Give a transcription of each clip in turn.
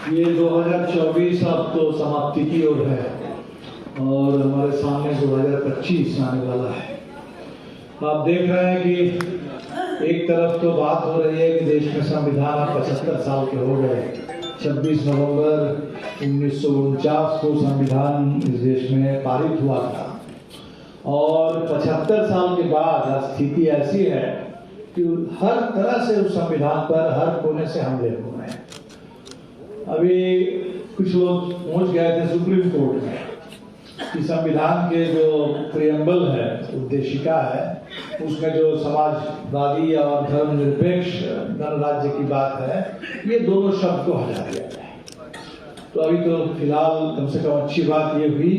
ये 2024 अब तो समाप्ति की ओर है और हमारे सामने 2025 आने वाला है। आप देख रहे हैं कि एक तरफ तो बात हो रही है कि देश में संविधान 75 साल के हो गए। 26 नवंबर 1949 को संविधान इस देश में पारित हुआ था और 75 साल के बाद आज स्थिति ऐसी है कि हर तरह से उस संविधान पर हर कोने से हमले हो रहे हैं। अभी कुछ लोग पहुंच गए थे सुप्रीम कोर्ट में कि संविधान के जो प्रियम्बल है, उद्देशिका है, उसमें जो समाजवादी और धर्मनिरपेक्ष गणराज्य की बात है, ये दोनों शब्द को हटा दिया जाए। तो अभी तो फिलहाल कम से कम अच्छी बात ये हुई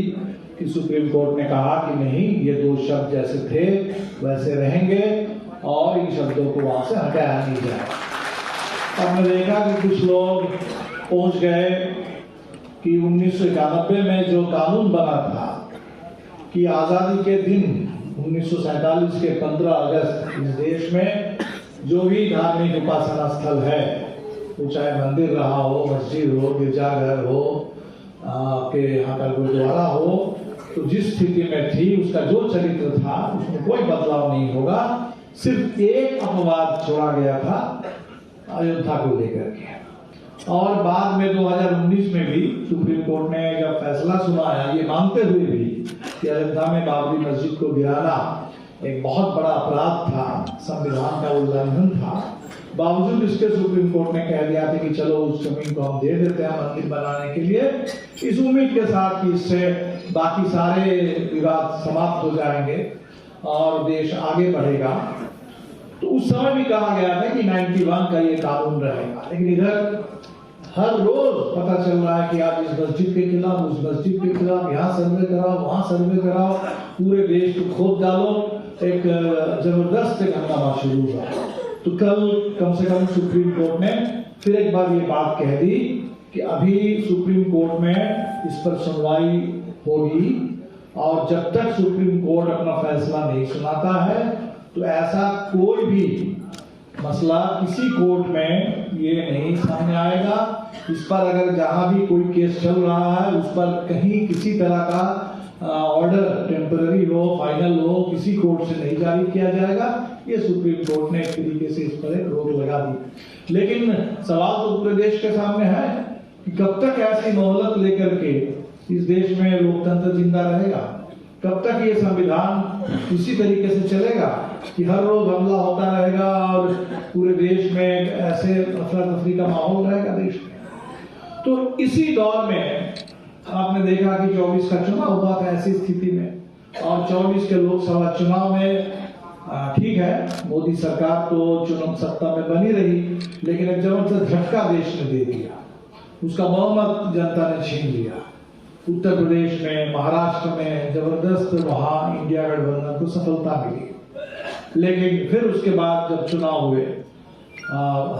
कि सुप्रीम कोर्ट ने कहा कि नहीं, ये दो शब्द जैसे थे वैसे रहेंगे और इन शब्दों को वहां से हटाया नहीं जाए। हमने देखा कि कुछ लोग पहुंच गए कि 1991 में जो कानून बना था कि आज़ादी के दिन 1947 के 15 अगस्त इस देश में जो भी धार्मिक उपासना स्थल है, वो चाहे मंदिर रहा हो, मस्जिद हो, गिरजाघर हो, आपके यहाँ का गुरुद्वारा हो, तो जिस स्थिति में थी उसका जो चरित्र था उसमें कोई बदलाव नहीं होगा। सिर्फ एक अपवाद छोड़ा गया था अयोध्या को लेकर के। और बाद में 2019 में भी सुप्रीम कोर्ट ने जब फैसला सुनाया, ये मानते हुए भी कि अयोध्या में बाबरी मस्जिद को गिराना एक बहुत बड़ा अपराध था, संविधान का उल्लंघन था, बावजूद इसके सुप्रीम कोर्ट ने कह दिया था कि चलो उस जमीन को हम दे देते हैं मंदिर बनाने के लिए, इस उम्मीद के साथ कि इससे बाकी सारे विवाद समाप्त हो जाएंगे और देश आगे बढ़ेगा। तो उस समय भी कहा गया था कि 91 का ये कानून रहेगा, लेकिन इधर हर रोज पता चल रहा है कि आप इस मस्जिद के खिलाफ, उस मस्जिद के खिलाफ, यहाँ सर्वे कराओ, वहाँ सर्वे कराओ, पूरे देश को खोद डालो, एक जबरदस्त हंगामा शुरू हुआ। तो कल कम से कम सुप्रीम कोर्ट ने फिर एक बार ये बात कह दी कि अभी सुप्रीम कोर्ट में इस पर सुनवाई होगी और जब तक सुप्रीम कोर्ट अपना फैसला नहीं सुनाता है तो ऐसा कोई भी मसला किसी कोर्ट में ये नहीं सामने आएगा। इस पर अगर जहां भी कोई केस चल रहा है उस पर कहीं किसी तरह का ऑर्डर टेम्पररी हो, फाइनल हो, किसी कोर्ट से नहीं जारी किया जाएगा। ये सुप्रीम कोर्ट ने एक तरीके से इस पर एक रोक लगा दी। लेकिन सवाल तो पूरे देश के सामने है कि कब तक ऐसी मोहलत लेकर के इस देश में लोकतंत्र जिंदा रहेगा, कब तक ये संविधान इसी तरीके से चलेगा कि हर रोज हमला होता रहेगा और पूरे देश में ऐसे अफरा तफरी का माहौल रहेगा देश में। तो इसी दौर में आपने देखा कि 24 का चुनाव हुआ था ऐसी स्थिति में, और 24 के लोकसभा चुनाव में ठीक है मोदी सरकार तो चुनाव सत्ता में बनी रही, लेकिन एक जबरदस्त झटका देश ने दे दिया, उसका बहुमत जनता ने छीन लिया। उत्तर प्रदेश में, महाराष्ट्र में जबरदस्त वहां इंडिया गठबंधन को सफलता मिली। लेकिन फिर उसके बाद जब चुनाव हुए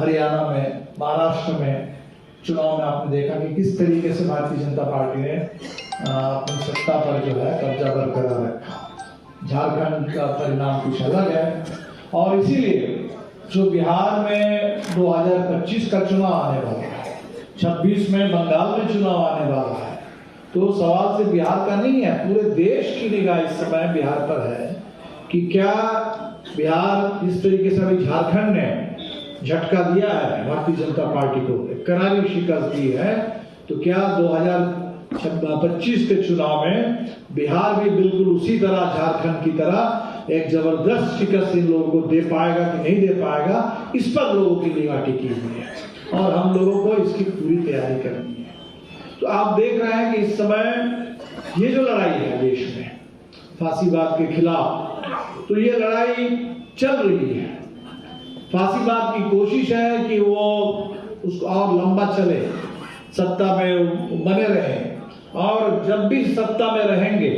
हरियाणा में, महाराष्ट्र में चुनाव में आपने देखा कि किस तरीके से भारतीय जनता पार्टी ने अपनी सत्ता पर जो है कब्जा बरकरार रखा। झारखंड का परिणाम कुछ अलग है और इसीलिए जो बिहार में 2025 का चुनाव आने वाला है, 26 में बंगाल में चुनाव आने वाला है, तो सवाल सिर्फ बिहार का नहीं है, पूरे देश की निगाह इस समय बिहार पर है कि क्या बिहार इस तरीके से अभी झारखंड ने झटका दिया है भारतीय जनता पार्टी को, करारी शिकस्त दी है, तो क्या 2025 के चुनाव में बिहार भी बिल्कुल उसी तरह झारखंड की तरह एक जबरदस्त शिकस्त इन लोगों को दे पाएगा कि नहीं दे पाएगा, इस पर लोगों की निगाह टिकी हुई है और हम लोगों को इसकी पूरी तैयारी करनी है। तो आप देख रहे हैं कि इस समय ये जो लड़ाई है देश में फांसीवाद के खिलाफ, तो ये लड़ाई चल रही है। फांसीवाद की कोशिश है कि वो उसको और लंबा चले, सत्ता में बने रहे, और जब भी सत्ता में रहेंगे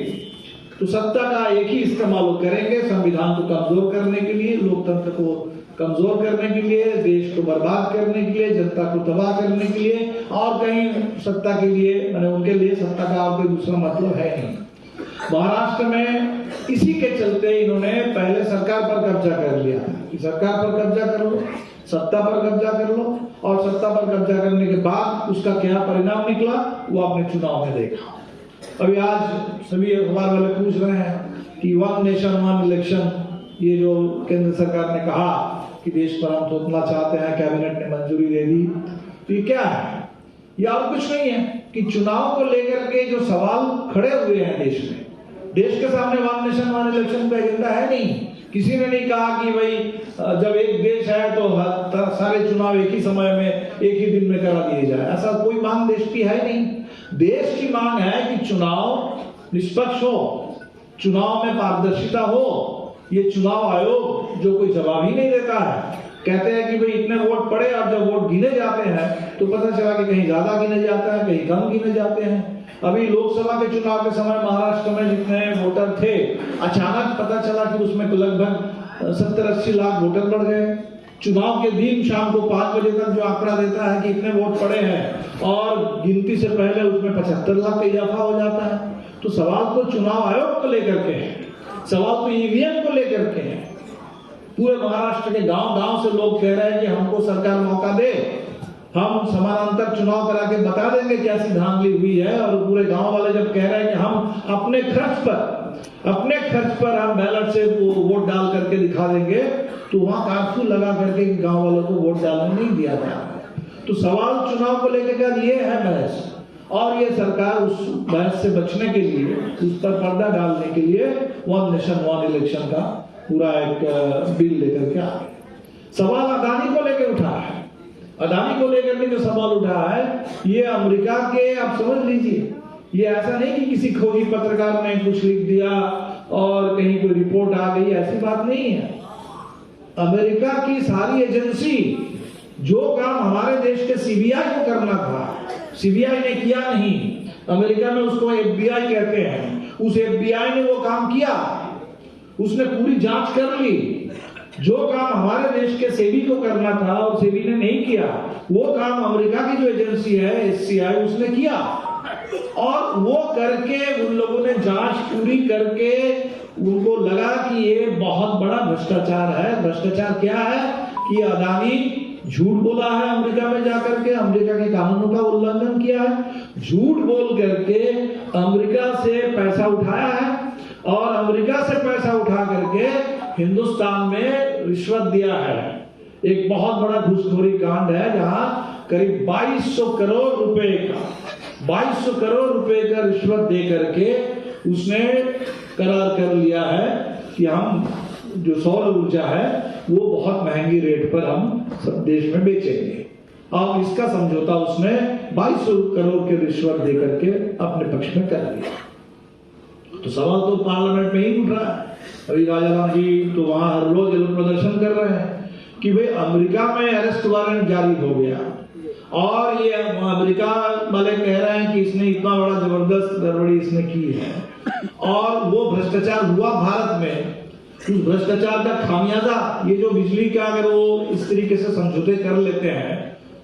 तो सत्ता का एक ही इस्तेमाल करेंगे, संविधान को कमजोर करने के लिए, लोकतंत्र को कमजोर करने के लिए, देश को बर्बाद करने के लिए, जनता को तबाह करने के लिए, और कहीं सत्ता के लिए, मैंने उनके लिए सत्ता का और कोई दूसरा मतलब है नहीं। महाराष्ट्र में इसी के चलते इन्होंने पहले सरकार पर कब्जा कर लिया कि सरकार पर कब्जा कर लो, सत्ता पर कब्जा कर लो, और सत्ता पर कब्जा करने के बाद उसका क्या परिणाम निकला वो आपने चुनाव में देखा। अभी आज सभी अखबार वाले पूछ रहे हैं कि 1 नेशन 1 इलेक्शन, ये जो केंद्र सरकार ने कहा कि देश पर हम थोपना चाहते हैं, कैबिनेट ने मंजूरी दे दी, तो ये क्या है? ये और कुछ नहीं है कि चुनाव को लेकर के जो सवाल खड़े हुए हैं देश में, देश के सामने 1 नेशन 1 इलेक्शन का एजेंडा है नहीं। किसी ने नहीं कहा कि भाई जब एक देश है तो सारे चुनाव एक ही समय में एक ही दिन में करा दिए जाए, ऐसा कोई मांग देश की है नहीं। देश की मांग है कि चुनाव निष्पक्ष हो, चुनाव में पारदर्शिता हो। ये चुनाव आयोग जो कोई जवाब ही नहीं देता है, कहते हैं कि भाई इतने वोट पड़े, और जब वोट गिने जाते हैं तो पता चला कि कहीं ज्यादा गिने जाता है, कहीं कम गिने जाते हैं। अभी लोकसभा के चुनाव के समय महाराष्ट्र में जितने वोटर थे, अचानक पता चला कि उसमें लगभग 70-80 लाख वोटर बढ़ गए। चुनाव के दिन शाम को 5 बजे तक जो आंकड़ा देता है कि इतने वोट पड़े हैं, और गिनती से पहले उसमें 75 लाख का इजाफा हो जाता है। तो सवाल तो चुनाव आयोग को लेकर के है, सवाल तो ईवीएम को लेकर के है। पूरे महाराष्ट्र के गांव-गांव से लोग कह रहे हैं कि हमको सरकार मौका दे, हम समानांतर चुनाव करा के बता देंगे क्या सी धांधली हुई है। और पूरे गांव वाले जब कह रहे हैं कि हम अपने खर्च पर हम बैलेट से वोट डाल करके दिखा देंगे, तो वहां कर्फ्यू लगा करके गांव वालों को वोट डालने नहीं दिया गया। तो सवाल चुनाव को लेकर ये है बहस, और ये सरकार उस बहस से बचने के लिए, उस पर पर्दा डालने के लिए 1 नेशन 1 इलेक्शन का पूरा एक बिल लेकर के आ गई। सवाल अदानी को लेकर उठा है, अदानी को लेकर के जो सवाल उठा है, ये अमेरिका के, आप समझ लीजिए, ये ऐसा नहीं कि किसी खोजी पत्रकार ने कुछ लिख दिया और कहीं कोई रिपोर्ट आ गई, ऐसी बात नहीं है। अमेरिका की सारी एजेंसी, जो काम हमारे देश के सीबीआई को करना था, सीबीआई ने किया नहीं। अमेरिका में उसको एफबीआई कहते हैं, उस एफबीआई ने वो काम किया, उसने पूरी जांच कर ली। जो काम हमारे देश के सेबी को करना था और सेबी ने नहीं किया, वो काम अमेरिका की जो एजेंसी है एससीआई, उसने किया। और वो करके उन लोगों ने जांच पूरी करके उनको लगा कि ये बहुत बड़ा भ्रष्टाचार है। भ्रष्टाचार क्या है कि अदानी झूठ बोला है अमेरिका में जाकर के, अमेरिका के कानूनों का उल्लंघन किया है, झूठ बोल करके अमेरिका से पैसा उठाया है, और अमेरिका से पैसा उठा करके हिंदुस्तान में रिश्वत दिया है। एक बहुत बड़ा घूसखोरी कांड है, जहां करीब 2200 करोड़ रुपए का रिश्वत दे करके उसने करार कर लिया है कि हम जो सौर ऊर्जा है वो बहुत महंगी रेट पर हम सब देश में बेचेंगे। अब इसका समझौता उसने 2200 करोड़ के रिश्वत दे करके अपने पक्ष में कर लिया। तो सवाल तो पार्लियामेंट में ही उठ रहा है। अभी राजाराम जी तो वहां हर रोज प्रदर्शन कर रहे हैं कि भाई अमेरिका में अरेस्ट वारंट जारी हो गया, और ये अमेरिका वाले कह रहे हैं कि इसने इतना बड़ा जबरदस्त गड़बड़ी इसने की है, और वो भ्रष्टाचार हुआ भारत में। उस भ्रष्टाचार का खामियाजा, ये जो बिजली का अगर वो इस तरीके से समझौते कर लेते हैं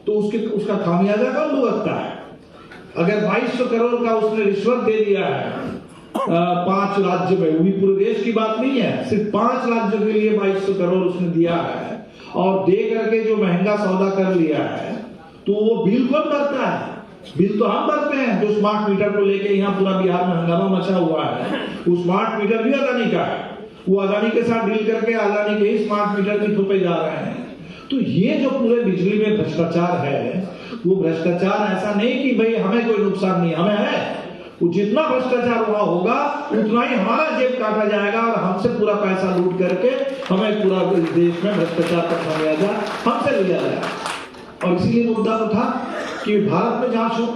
तो उसका खामियाजा कौन भुगतता है? अगर 2200 करोड़ का उसने रिश्वत दे दिया है 5 राज्य में, वो भी पूरे देश की बात नहीं है, सिर्फ 5 राज्यों के लिए 2200 करोड़ उसने दिया है, और दे करके जो महंगा सौदा कर लिया है, तो वो बिल कौन भरता है? बिल तो हम भरते हैं। जो स्मार्ट मीटर को लेके यहाँ पूरा बिहार में हंगामा मचा हुआ है, वो स्मार्ट मीटर भी अदानी का है। वो अदानी के साथ डील करके अदानी के ही स्मार्ट मीटर भी थोपे जा रहे हैं। तो ये जो पूरे बिजली में भ्रष्टाचार है, वो भ्रष्टाचार ऐसा नहीं कि भाई हमें कोई नुकसान नहीं, हमें है। वो जितना भ्रष्टाचार हुआ होगा उतना ही हमारा जेब काटा जाएगा, और हमसे पूरा पैसा लूट करके हमें पूरा देश में भ्रष्टाचार का खामियाजा हमसे लिया जाएगा। और इसीलिए मुद्दा तो था कि भारत में जांच हो,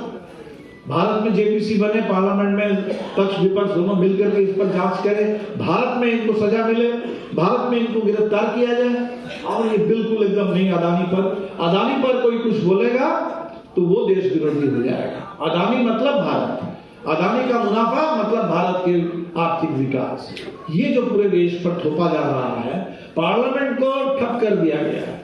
भारत में जेपीसी बने, पार्लियामेंट में पक्ष विपक्ष दोनों मिलकर के इस पर जांच करें, भारत में इनको सजा मिले, भारत में इनको गिरफ्तार किया जाए। और ये बिल्कुल एकदम नहीं, अदानी पर कोई कुछ बोलेगा तो वो देश विरोधी हो जाएगा। अदानी मतलब भारत, अदानी का मुनाफा मतलब भारत के आर्थिक विकास। ये जो पूरे देश पर थोपा जा रहा है, पार्लियामेंट को ठप कर दिया गया है।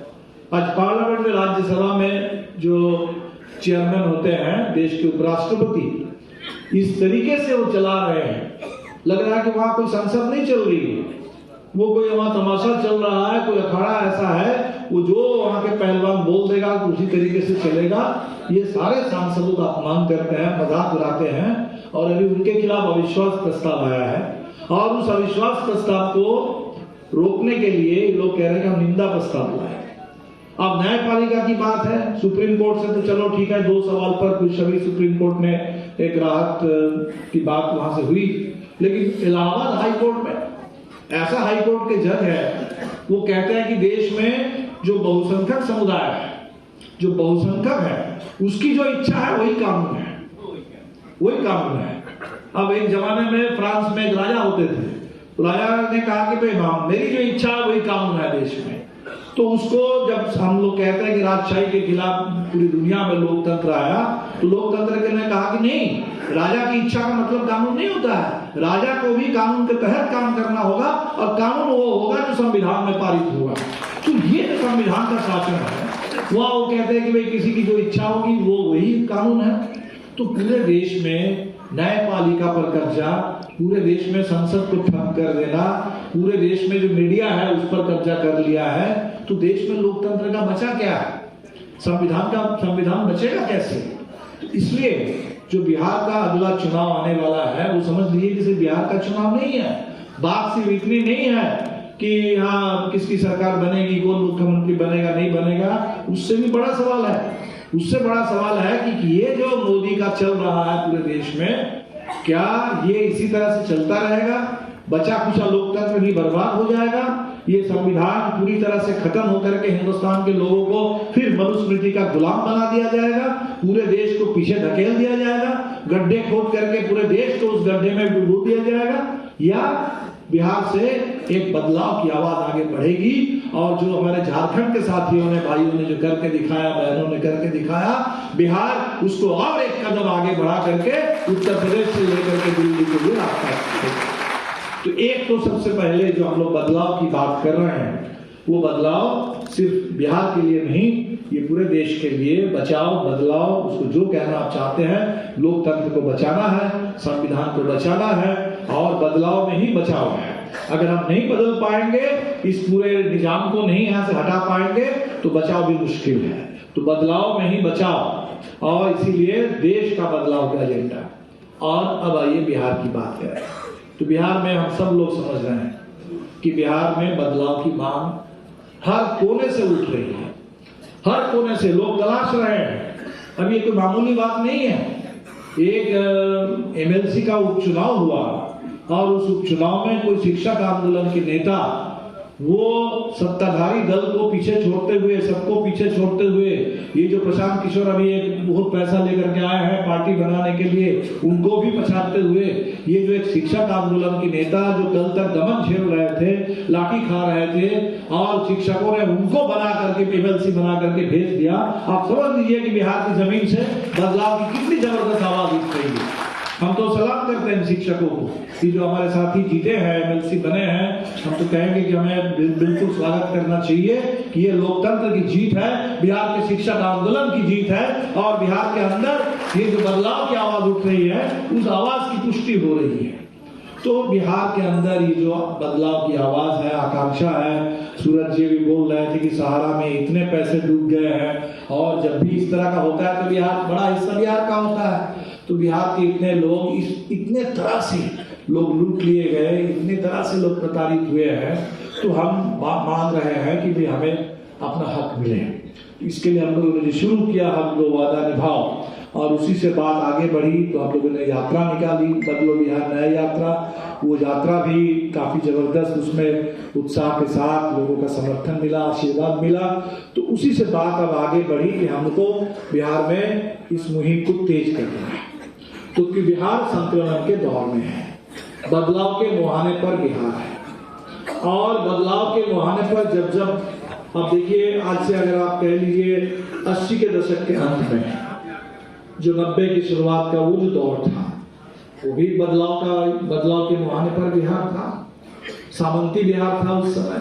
आज पार्लियामेंट में, राज्यसभा में जो चेयरमैन होते हैं देश के उपराष्ट्रपति, इस तरीके से वो चला रहे हैं लग रहा है कि वहां कोई संसद नहीं चल रही है, वो कोई वहां तमाशा चल रहा है, कोई अखाड़ा ऐसा है, वो जो वहां के पहलवान बोल देगा उसी तरीके से चलेगा। ये सारे सांसदों का अपमान करते हैं, मजाक उड़ाते हैं। और अभी उनके खिलाफ अविश्वास प्रस्ताव आया है, और उस अविश्वास प्रस्ताव को रोकने के लिए लोग कह रहे हैं कि हम निंदा प्रस्ताव लाए। अब न्यायपालिका की बात है, सुप्रीम कोर्ट से तो चलो ठीक है, 2 सवाल पर कुछ अभी सुप्रीम कोर्ट ने एक राहत की बात वहां से हुई, लेकिन इलाहाबाद हाई कोर्ट में ऐसा हाई कोर्ट के जज है, वो कहते हैं कि देश में जो बहुसंख्यक समुदाय है, जो बहुसंख्यक है, उसकी जो इच्छा है वही कानून है, वही कानून है। अब एक जमाने में फ्रांस में एक राजा होते थे, राजा ने कहा कि भाई मेरी जो इच्छा है वही कानून है देश में। तो उसको जब हम लोग कहते हैं कि राजशाही के खिलाफ पूरी दुनिया में लोकतंत्र आया, तो लोकतंत्र के ने कहा कि नहीं, राजा की इच्छा का मतलब कानून नहीं होता है, राजा को भी कानून के तहत काम करना होगा, और कानून वो होगा जो संविधान में पारित होगा। तो ये संविधान का शासन है, वह वो कहते हैं कि भाई किसी की जो इच्छा होगी वो वही कानून है। तो पूरे देश में न्यायपालिका पर कब्जा, पूरे देश में संसद को ठप कर देना, पूरे देश में जो मीडिया है उस पर कब्जा कर लिया है, तो देश में लोकतंत्र का बचा क्या है? संविधान बचेगा कैसे? तो इसलिए जो बिहार का अगला चुनाव आने वाला है, वो समझ लीजिए कि सिर्फ बिहार का चुनाव नहीं है। बात सिर्फ इतनी नहीं है कि हाँ किसकी सरकार बनेगी, कौन मुख्यमंत्री बनेगा नहीं बनेगा, उससे भी बड़ा सवाल है। उससे बड़ा सवाल है कि ये जो मोदी का चल रहा है पूरे देश में, क्या ये इसी तरह से चलता रहेगा? बचा खुचा लोकतंत्र भी बर्बाद हो जाएगा, ये संविधान पूरी तरह से खत्म होकर के हिंदुस्तान के लोगों को फिर मनुस्मृति का गुलाम बना दिया जाएगा, पूरे देश को पीछे धकेल दिया जाएगा, गड्ढे खोद करके पूरे देश को उस गड्ढे में डुबो दिया जाएगा, या बिहार से एक बदलाव की आवाज आगे बढ़ेगी। और जो हमारे झारखंड के साथियों ने, भाइयों ने जो करके दिखाया, बहनों ने करके दिखाया, बिहार उसको और एक कदम आगे बढ़ा करके उत्तर प्रदेश से लेकर के दिल्ली के लिए रास्ता। तो एक तो सबसे पहले जो हम लोग बदलाव की बात कर रहे हैं, वो बदलाव सिर्फ बिहार के लिए नहीं, ये पूरे देश के लिए बचाओ बदलाव, उसको जो कहना आप चाहते हैं, लोकतंत्र को बचाना है, संविधान को बचाना है, और बदलाव में ही बचाव है। अगर हम नहीं बदल पाएंगे, इस पूरे निजाम को नहीं यहाँ से हटा पाएंगे, तो बचाव भी मुश्किल है। तो बदलाव में ही बचाव, और इसीलिए देश का बदलाव का एजेंडा। और अब आइए बिहार की बात करें, तो बिहार में हम सब लोग समझ रहे हैं कि बिहार में बदलाव की मांग हर कोने से उठ रही है, हर कोने से लोग तलाश रहे हैं। अब ये कोई मामूली बात नहीं है। एक एमएलसी का उपचुनाव हुआ, और उस उपचुनाव में कोई शिक्षक आंदोलन के नेता, वो सत्ताधारी दल को पीछे छोड़ते हुए, सबको पीछे छोड़ते हुए, ये जो प्रशांत किशोर अभी एक बहुत पैसा लेकर के आए हैं पार्टी बनाने के लिए, उनको भी पछाड़ते हुए, ये जो एक शिक्षक आंदोलन के नेता जो कल तक दमन झेल रहे थे, लाठी खा रहे थे, और शिक्षकों ने उनको बना करके एमएलसी बना करके भेज दिया। आप समझ लीजिए कि बिहार की जमीन से बदलाव की कितनी जबरदस्त आवाज उठ रही है। हम तो सलाम करते हैं शिक्षकों को कि जो हमारे साथी जीते हैं, एमएलसी बने हैं, हम तो कहेंगे कि हमें बिल्कुल स्वागत करना चाहिए कि ये लोकतंत्र की जीत है, बिहार के शिक्षक आंदोलन की जीत है, और बिहार के अंदर ये जो बदलाव की आवाज उठ रही है, उस आवाज की पुष्टि हो रही है। तो बिहार के अंदर ये जो बदलाव की आवाज है, आकांक्षा है, सूरज जी भी बोल रहे थे कि सहारा में इतने पैसे डूब गए हैं, और जब भी इस तरह का होता है तो बिहार बड़ा हिस्सा बिहार का होता है। तो बिहार के इतने लोग इतने तरह से लोग लूट लिए गए, इतनी तरह से लोग प्रताड़ित हुए हैं, तो हम मांग रहे हैं कि भी हमें अपना हक मिले। इसके लिए हम लोगों ने शुरू किया, हम लोग वादा निभाओ, और उसी से बात आगे बढ़ी। तो हम लोगों ने यात्रा निकाली, बदलो बिहार नया यात्रा। वो यात्रा भी काफी जबरदस्त, उसमें उत्साह के साथ लोगों का समर्थन मिला, आशीर्वाद मिला। तो उसी से बात अब आगे बढ़ी कि हमको बिहार में इस मुहिम को तेज करना है, क्योंकि बिहार संक्रमण के दौर में है, बदलाव के मुहाने पर बिहार है। और बदलाव के मुहाने पर जब अब देखिए, आज से अगर आप कह लीजिए 80 के दशक के अंत में, जो 90 की शुरुआत का वो जो दौर था, वो भी बदलाव के मुहाने पर बिहार था। सामंती बिहार था उस समय,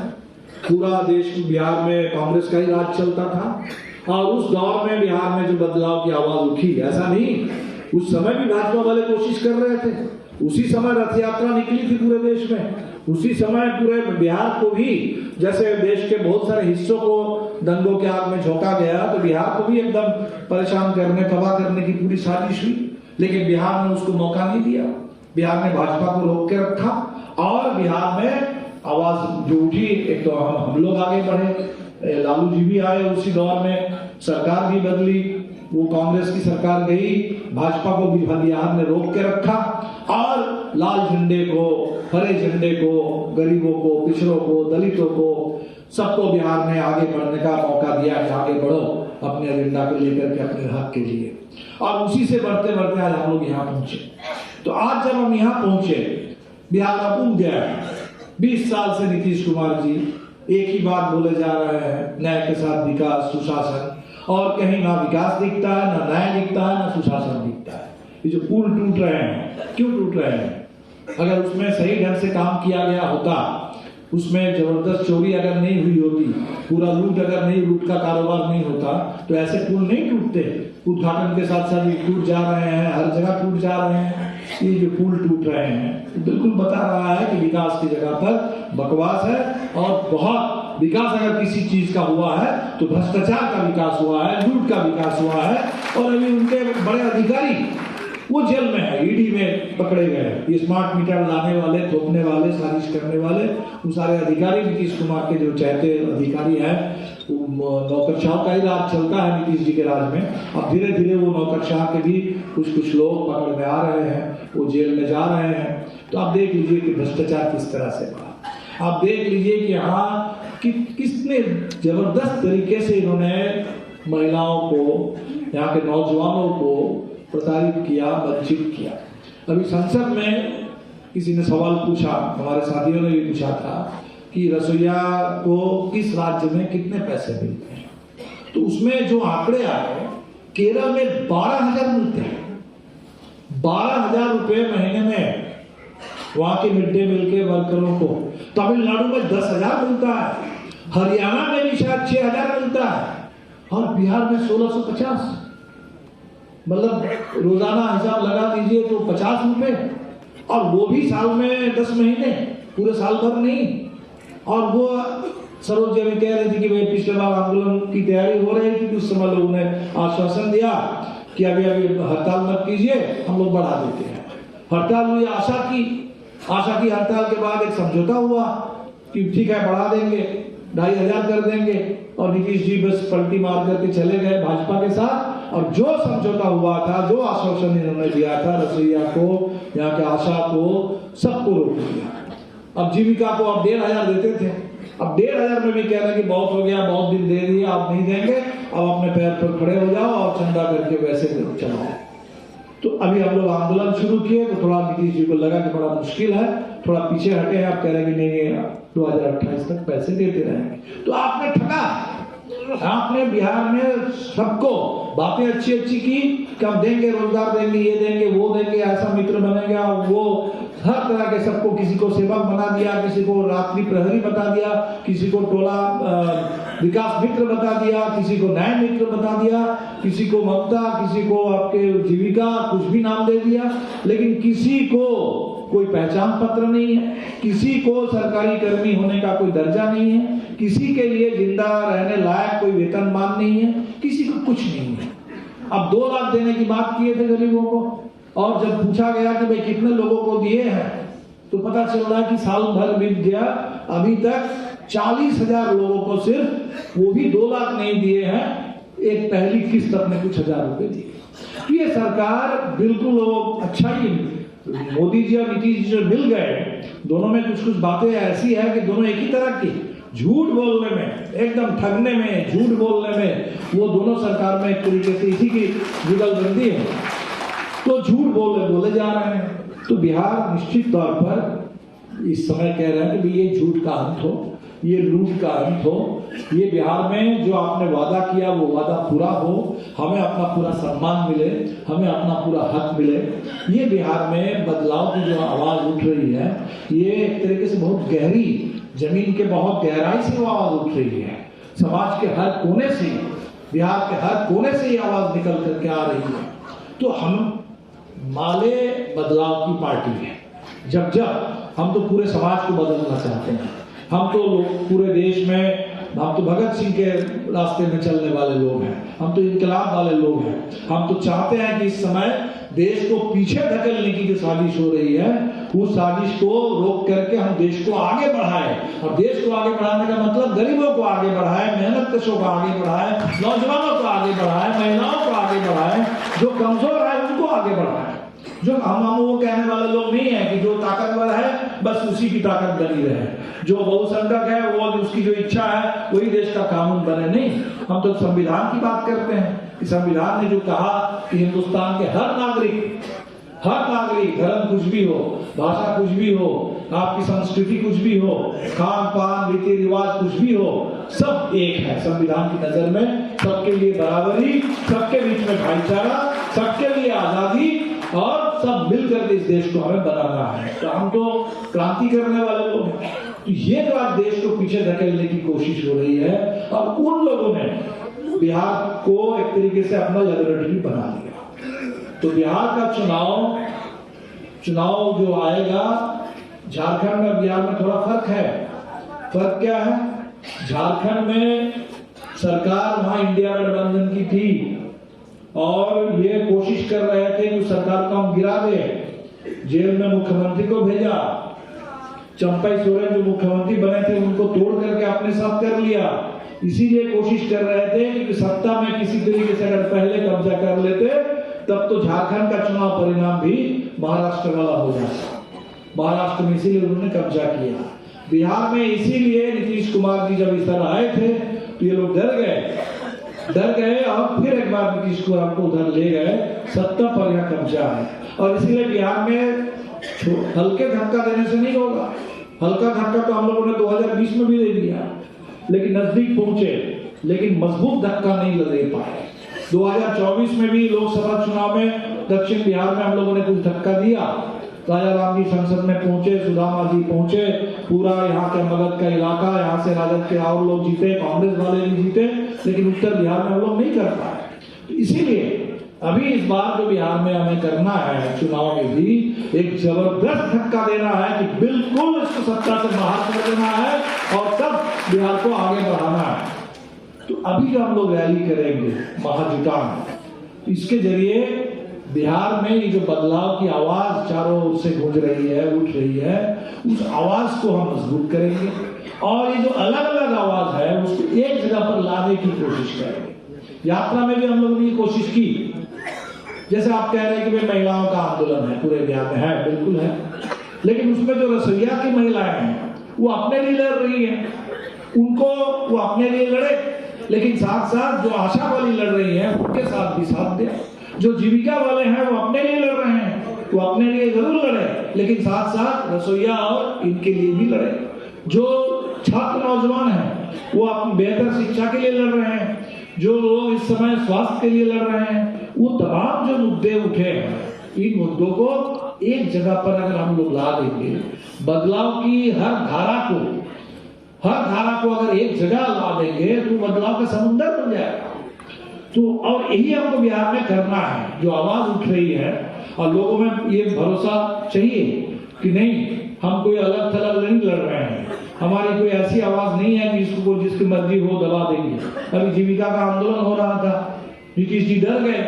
पूरा देश बिहार में कांग्रेस का ही राज चलता था। और उस दौर में बिहार में जो बदलाव की आवाज उठी, ऐसा नहीं, उस समय भी भाजपा वाले कोशिश कर रहे थे, उसी समय रथ यात्रा निकली थी पूरे देश में, उसी समय पूरे बिहार को भी, जैसे देश के बहुत सारे हिस्सों को दंगों के आग में झोंका गया, तो बिहार को भी एकदम परेशान करने, तबाह करने की पूरी साजिश हुई। लेकिन बिहार ने उसको मौका नहीं दिया, बिहार ने भाजपा को रोक के रखा और बिहार में आवाज जो उठी, एक तो हम लोग आगे बढ़े, लालू जी भी आए उसी दौर में, सरकार भी बदली, वो कांग्रेस की सरकार गई, भाजपा को भी बिहार ने रोक के रखा और लाल झंडे को, हरे झंडे को, गरीबों को, पिछड़ों को, दलितों को, सबको बिहार ने आगे बढ़ने का मौका दिया कि आगे बढ़ो अपने एजेंडा को लेकर के, अपने हक के लिए। और उसी से बढ़ते बढ़ते आज हम लोग यहाँ पहुंचे। तो आज जब हम यहाँ पहुंचे, बिहार अब उग गया है। 20 साल से नीतीश कुमार जी एक ही बात बोले जा रहे हैं, न्याय के साथ विकास, सुशासन, और कहीं ना विकास दिखता है, ना न्याय दिखता है, ना सुशासन दिखता है। ये जो पुल टूट रहे हैं, क्यों टूट रहे हैं? अगर उसमें सही ढंग से काम किया गया होता, उसमें जबरदस्त चोरी अगर नहीं हुई होती, पूरा लूट अगर नहीं, लूट का कारोबार नहीं होता, तो ऐसे पुल नहीं टूटते। उद्घाटन के साथ साथ ये टूट जा रहे हैं, हर जगह टूट जा रहे हैं। ये जो पुल टूट रहे हैं बिल्कुल बता रहा है कि विकास की जगह पर बकवास है। और बहुत विकास अगर किसी चीज का हुआ है तो भ्रष्टाचार का विकास हुआ है, लूट का विकास हुआ है। और अभी उनके बड़े अधिकारी वो जेल में है, ईडी में पकड़े गए। ये स्मार्ट मीटर लाने वाले, थोपने वाले, साजिश करने वाले, वो सारे अधिकारी नीतीश कुमार के जो चाहते अधिकारी हैं, नौकरशाह का ही राज चलता है नीतीश जी के राज में। अब धीरे धीरे वो नौकरशाह के भी कुछ लोग पकड़ में आ रहे हैं, वो जेल में जा रहे हैं। तो आप देख लीजिए कि भ्रष्टाचार किस तरह से बढ़ा। आप देख लीजिए कि यहाँ किसने जबरदस्त तरीके से इन्होंने महिलाओं को, यहाँ के नौजवानों को प्रताड़ित किया, वंचित किया। अभी संसद में किसी ने सवाल पूछा, हमारे साथियों ने भी पूछा था कि रसोईया को किस राज्य में कितने पैसे मिलते हैं। तो उसमें जो आंकड़े आए, केरल में 12,000 मिलते हैं, 12,000 रुपए महीने में वहां के मिड डे मील के वर्करों को। तमिलनाडु में 10,000 मिलता है, हरियाणा में भी शायद 6,000 मिलता है, और बिहार में 1650। मतलब रोजाना हिसाब लगा दीजिए तो 50 रुपए, और वो भी साल में 10 महीने, पूरे साल भर नहीं। और वो सरोज जी अभी कह रही थी कि भाई पिछले बार आंदोलन की तैयारी हो रही थी, उस समय लोगों ने आश्वासन दिया कि अभी हड़ताल मत कीजिए, हम लोग बढ़ा देते हैं। हड़ताल हुई, आशा की हड़ताल के बाद एक समझौता हुआ कि ठीक है बढ़ा देंगे, 2,500 कर देंगे, और नीतीश जी बस पलटी मार करके चले गए भाजपा के साथ। और जो समझौता हुआ था, जो आश्वासन इन्होंने दिया था रसोईया को, यहाँ के आशा को, सबको रोक दिया। अब जीविका को अब 1,500 देते थे, अब 1,500 में भी कह रहे हैं कि बहुत हो गया, बहुत दिन दे दिया, आप नहीं देंगे, अब अपने पैर पर खड़े हो जाओ और चंदा करके वैसे चलाओ। तो अभी हम लोग आंदोलन शुरू किए तो थोड़ा नीतीश जी को लगा कि बड़ा मुश्किल है, थोड़ा पीछे हटे हैं। आप कह रहे हैं कि नहीं 2028 तक पैसे देते रहेंगे। तो आपने ठगा, आपने बिहार में सबको बातें अच्छी की कि हम देंगे, रोजगार देंगे, ये देंगे, वो देंगे, ऐसा मित्र बनेगा, वो हर तरह के सबको, किसी को सेवक बना दिया, किसी को रात्रि प्रहरी बता दिया, किसी को टोला विकास मित्र बता दिया, किसी को न्याय मित्र बता दिया, किसी को ममता, किसी को आपके जीविका, कुछ भी नाम दे दिया। लेकिन किसी को कोई पहचान पत्र नहीं है, किसी को सरकारी कर्मी होने का कोई दर्जा नहीं है, किसी के लिए जिंदा रहने लायक कोई वेतनमान नहीं है, किसी को कुछ नहीं है। अब 2 लाख देने की बात किए थे गरीबों को, और जब पूछा गया कि भाई कितने लोगों को दिए हैं, तो पता चल रहा है कि साल भर बीत गया, अभी तक 40,000 लोगों को सिर्फ, वो भी 2 लाख नहीं दिए हैं, एक पहली किस्त अपने कुछ 1,000 रुपए दिए। तो ये सरकार बिल्कुल अच्छा ही, मोदी जी और नीतीश जी जो मिल गए, दोनों में कुछ बातें ऐसी है कि दोनों एक ही तरह की, झूठ बोलने में, एकदम ठगने में, झूठ बोलने में, वो दोनों सरकार में एक तरीके से इसी की जुगलबंदी है। तो झूठ बोले जा रहे हैं। तो बिहार निश्चित तौर पर इस समय कह रहे हैं कि ये झूठ का अंत हो, ये लूट का अंत हो, ये बिहार में जो आपने वादा किया वो वादा पूरा हो, हमें अपना पूरा सम्मान मिले, हमें अपना पूरा हक मिले। ये बिहार में बदलाव की जो आवाज उठ रही है, ये एक तरीके से बहुत गहरी, जमीन के बहुत गहराई से वो आवाज उठ रही है। समाज के हर कोने से, बिहार के हर कोने से ये आवाज निकल करके आ रही है। तो हम माले बदलाव की पार्टी है। जब हम तो पूरे समाज को बदलना चाहते हैं, हम तो पूरे देश में, हम तो भगत सिंह के रास्ते में चलने वाले लोग हैं, हम तो इनकलाब वाले लोग हैं। हम तो चाहते हैं कि इस समय देश को पीछे धकेलने की जो साजिश हो रही है, उस साजिश को रोक करके हम देश को आगे बढ़ाएं। और देश को आगे बढ़ाने का मतलब गरीबों को आगे बढ़ाएं, मेहनत कशों को आगे बढ़ाएं, नौजवानों को आगे बढ़ाएं, महिलाओं को आगे बढ़ाएं, जो कमजोर है उनको आगे बढ़ाएं। जो हम वो कहने वाले लोग नहीं है कि जो ताकतवर है बस उसी की ताकत बनी रहे, जो बहुसंख्यक है वो उसकी जो इच्छा है वही देश का कानून बने। नहीं, हम तो संविधान की बात करते हैं कि संविधान ने जो कहा कि हिंदुस्तान के हर नागरिक, धर्म कुछ भी हो, भाषा कुछ भी हो, आपकी संस्कृति कुछ भी हो, खान पान रीति रिवाज कुछ भी हो, सब एक है संविधान की नजर में। सबके लिए बराबरी, सबके बीच में भाईचारा, सबके लिए आजादी, और सब मिलकर इस देश को हमें बनाना है। तो हम तो क्रांति करने वाले लोग हैं। तो ये जो आज देश को पीछे धकेलने की कोशिश हो रही है, और उन लोगों ने बिहार को एक तरीके से अपना लेबोरेटरी बना लिया। तो बिहार का चुनाव जो आएगा, झारखंड और बिहार में थोड़ा फर्क है। फर्क क्या है? झारखंड में सरकार वहां इंडिया गठबंधन की थी और ये कोशिश कर रहे थे कि सरकार को हम गिरा दे। जेल में मुख्यमंत्री को भेजा, चंपई सोरेन जो मुख्यमंत्री बने थे उनको तोड़ करके अपने साथ कर लिया। इसीलिए कोशिश कर रहे थे कि सत्ता में किसी तरीके से अगर पहले कब्जा कर लेते तब तो झारखंड का चुनाव परिणाम भी महाराष्ट्र वाला हो जाता। महाराष्ट्र में इसीलिए उन्होंने कब्जा किया। बिहार में इसीलिए नीतीश कुमार जी जब इस तरह आए थे तो ये लोग डर गए और फिर एक बार नीतीश कुमार को उधर ले गए। सत्ता पर यह कब्जा है और इसीलिए बिहार में हल्के धक्का देने से नहीं होगा। हल्का धक्का तो हम लोगों ने 2020 में भी दे दिया, लेकिन नजदीक पहुंचे, लेकिन मजबूत धक्का नहीं दे पाए। 2024 में भी लोकसभा चुनाव में दक्षिण बिहार में हम लोगों ने कुछ धक्का दिया। राजाराम जी संसद में पहुंचे, सुदामा जी पहुंचे, पूरा यहाँ के मगध का इलाका, यहाँ से राजद के और लोग जीते, कांग्रेस वाले भी जीते, लेकिन उत्तर बिहार में हम लोग नहीं कर पाए। तो इसीलिए अभी इस बार जो बिहार में हमें करना है, चुनाव में भी एक जबरदस्त धक्का देना है कि बिल्कुल इसको सत्ता से बाहर कर देना है और तब बिहार को आगे बढ़ाना है। तो अभी जो हम लोग रैली करेंगे महाजुटान, इसके जरिए बिहार में ये जो बदलाव की आवाज चारों ओर से गूंज रही है, उठ रही है, उस आवाज को हम मजबूत करेंगे और ये जो अलग अलग आवाज है उसको एक जगह पर लाने की कोशिश करेंगे। यात्रा में भी हम लोगों ने कोशिश की, जैसे आप कह रहे हैं कि भाई महिलाओं का आंदोलन है पूरे बिहार में, है बिल्कुल है, लेकिन उसमें जो रसोईया की महिलाएं हैं वो अपने लिए लड़ रही हैं, उनको वो अपने लिए लड़े, लेकिन साथ साथ जो आशा वाली लड़ रही है उनके साथ भी साथ दे। जो जीविका वाले हैं वो अपने लिए लड़ रहे हैं, वो अपने लिए जरूर लड़े, लेकिन साथ साथ रसोईया और इनके लिए भी लड़े। जो छात्र नौजवान हैं वो अपनी बेहतर शिक्षा के लिए लड़ रहे हैं, जो लोग इस समय स्वास्थ्य के लिए लड़ रहे हैं, वो तमाम जो मुद्दे उठे हैं, इन मुद्दों को एक जगह पर अगर हम लोग ला देंगे, बदलाव की हर धारा को अगर एक जगह ला देंगे तो बदलाव का समुद्र बन जाएगा। तो और यही हमको बिहार में करना है। जो आवाज उठ रही है और लोगों में ये भरोसा चाहिए कि नहीं, हम कोई अलग थलग नहीं लड़ रहे हैं, हमारी कोई ऐसी आवाज नहीं है कि इसको जिसकी मर्जी हो दबा देंगे। अभी जीविका का आंदोलन हो रहा था, नीतीश जी डर गए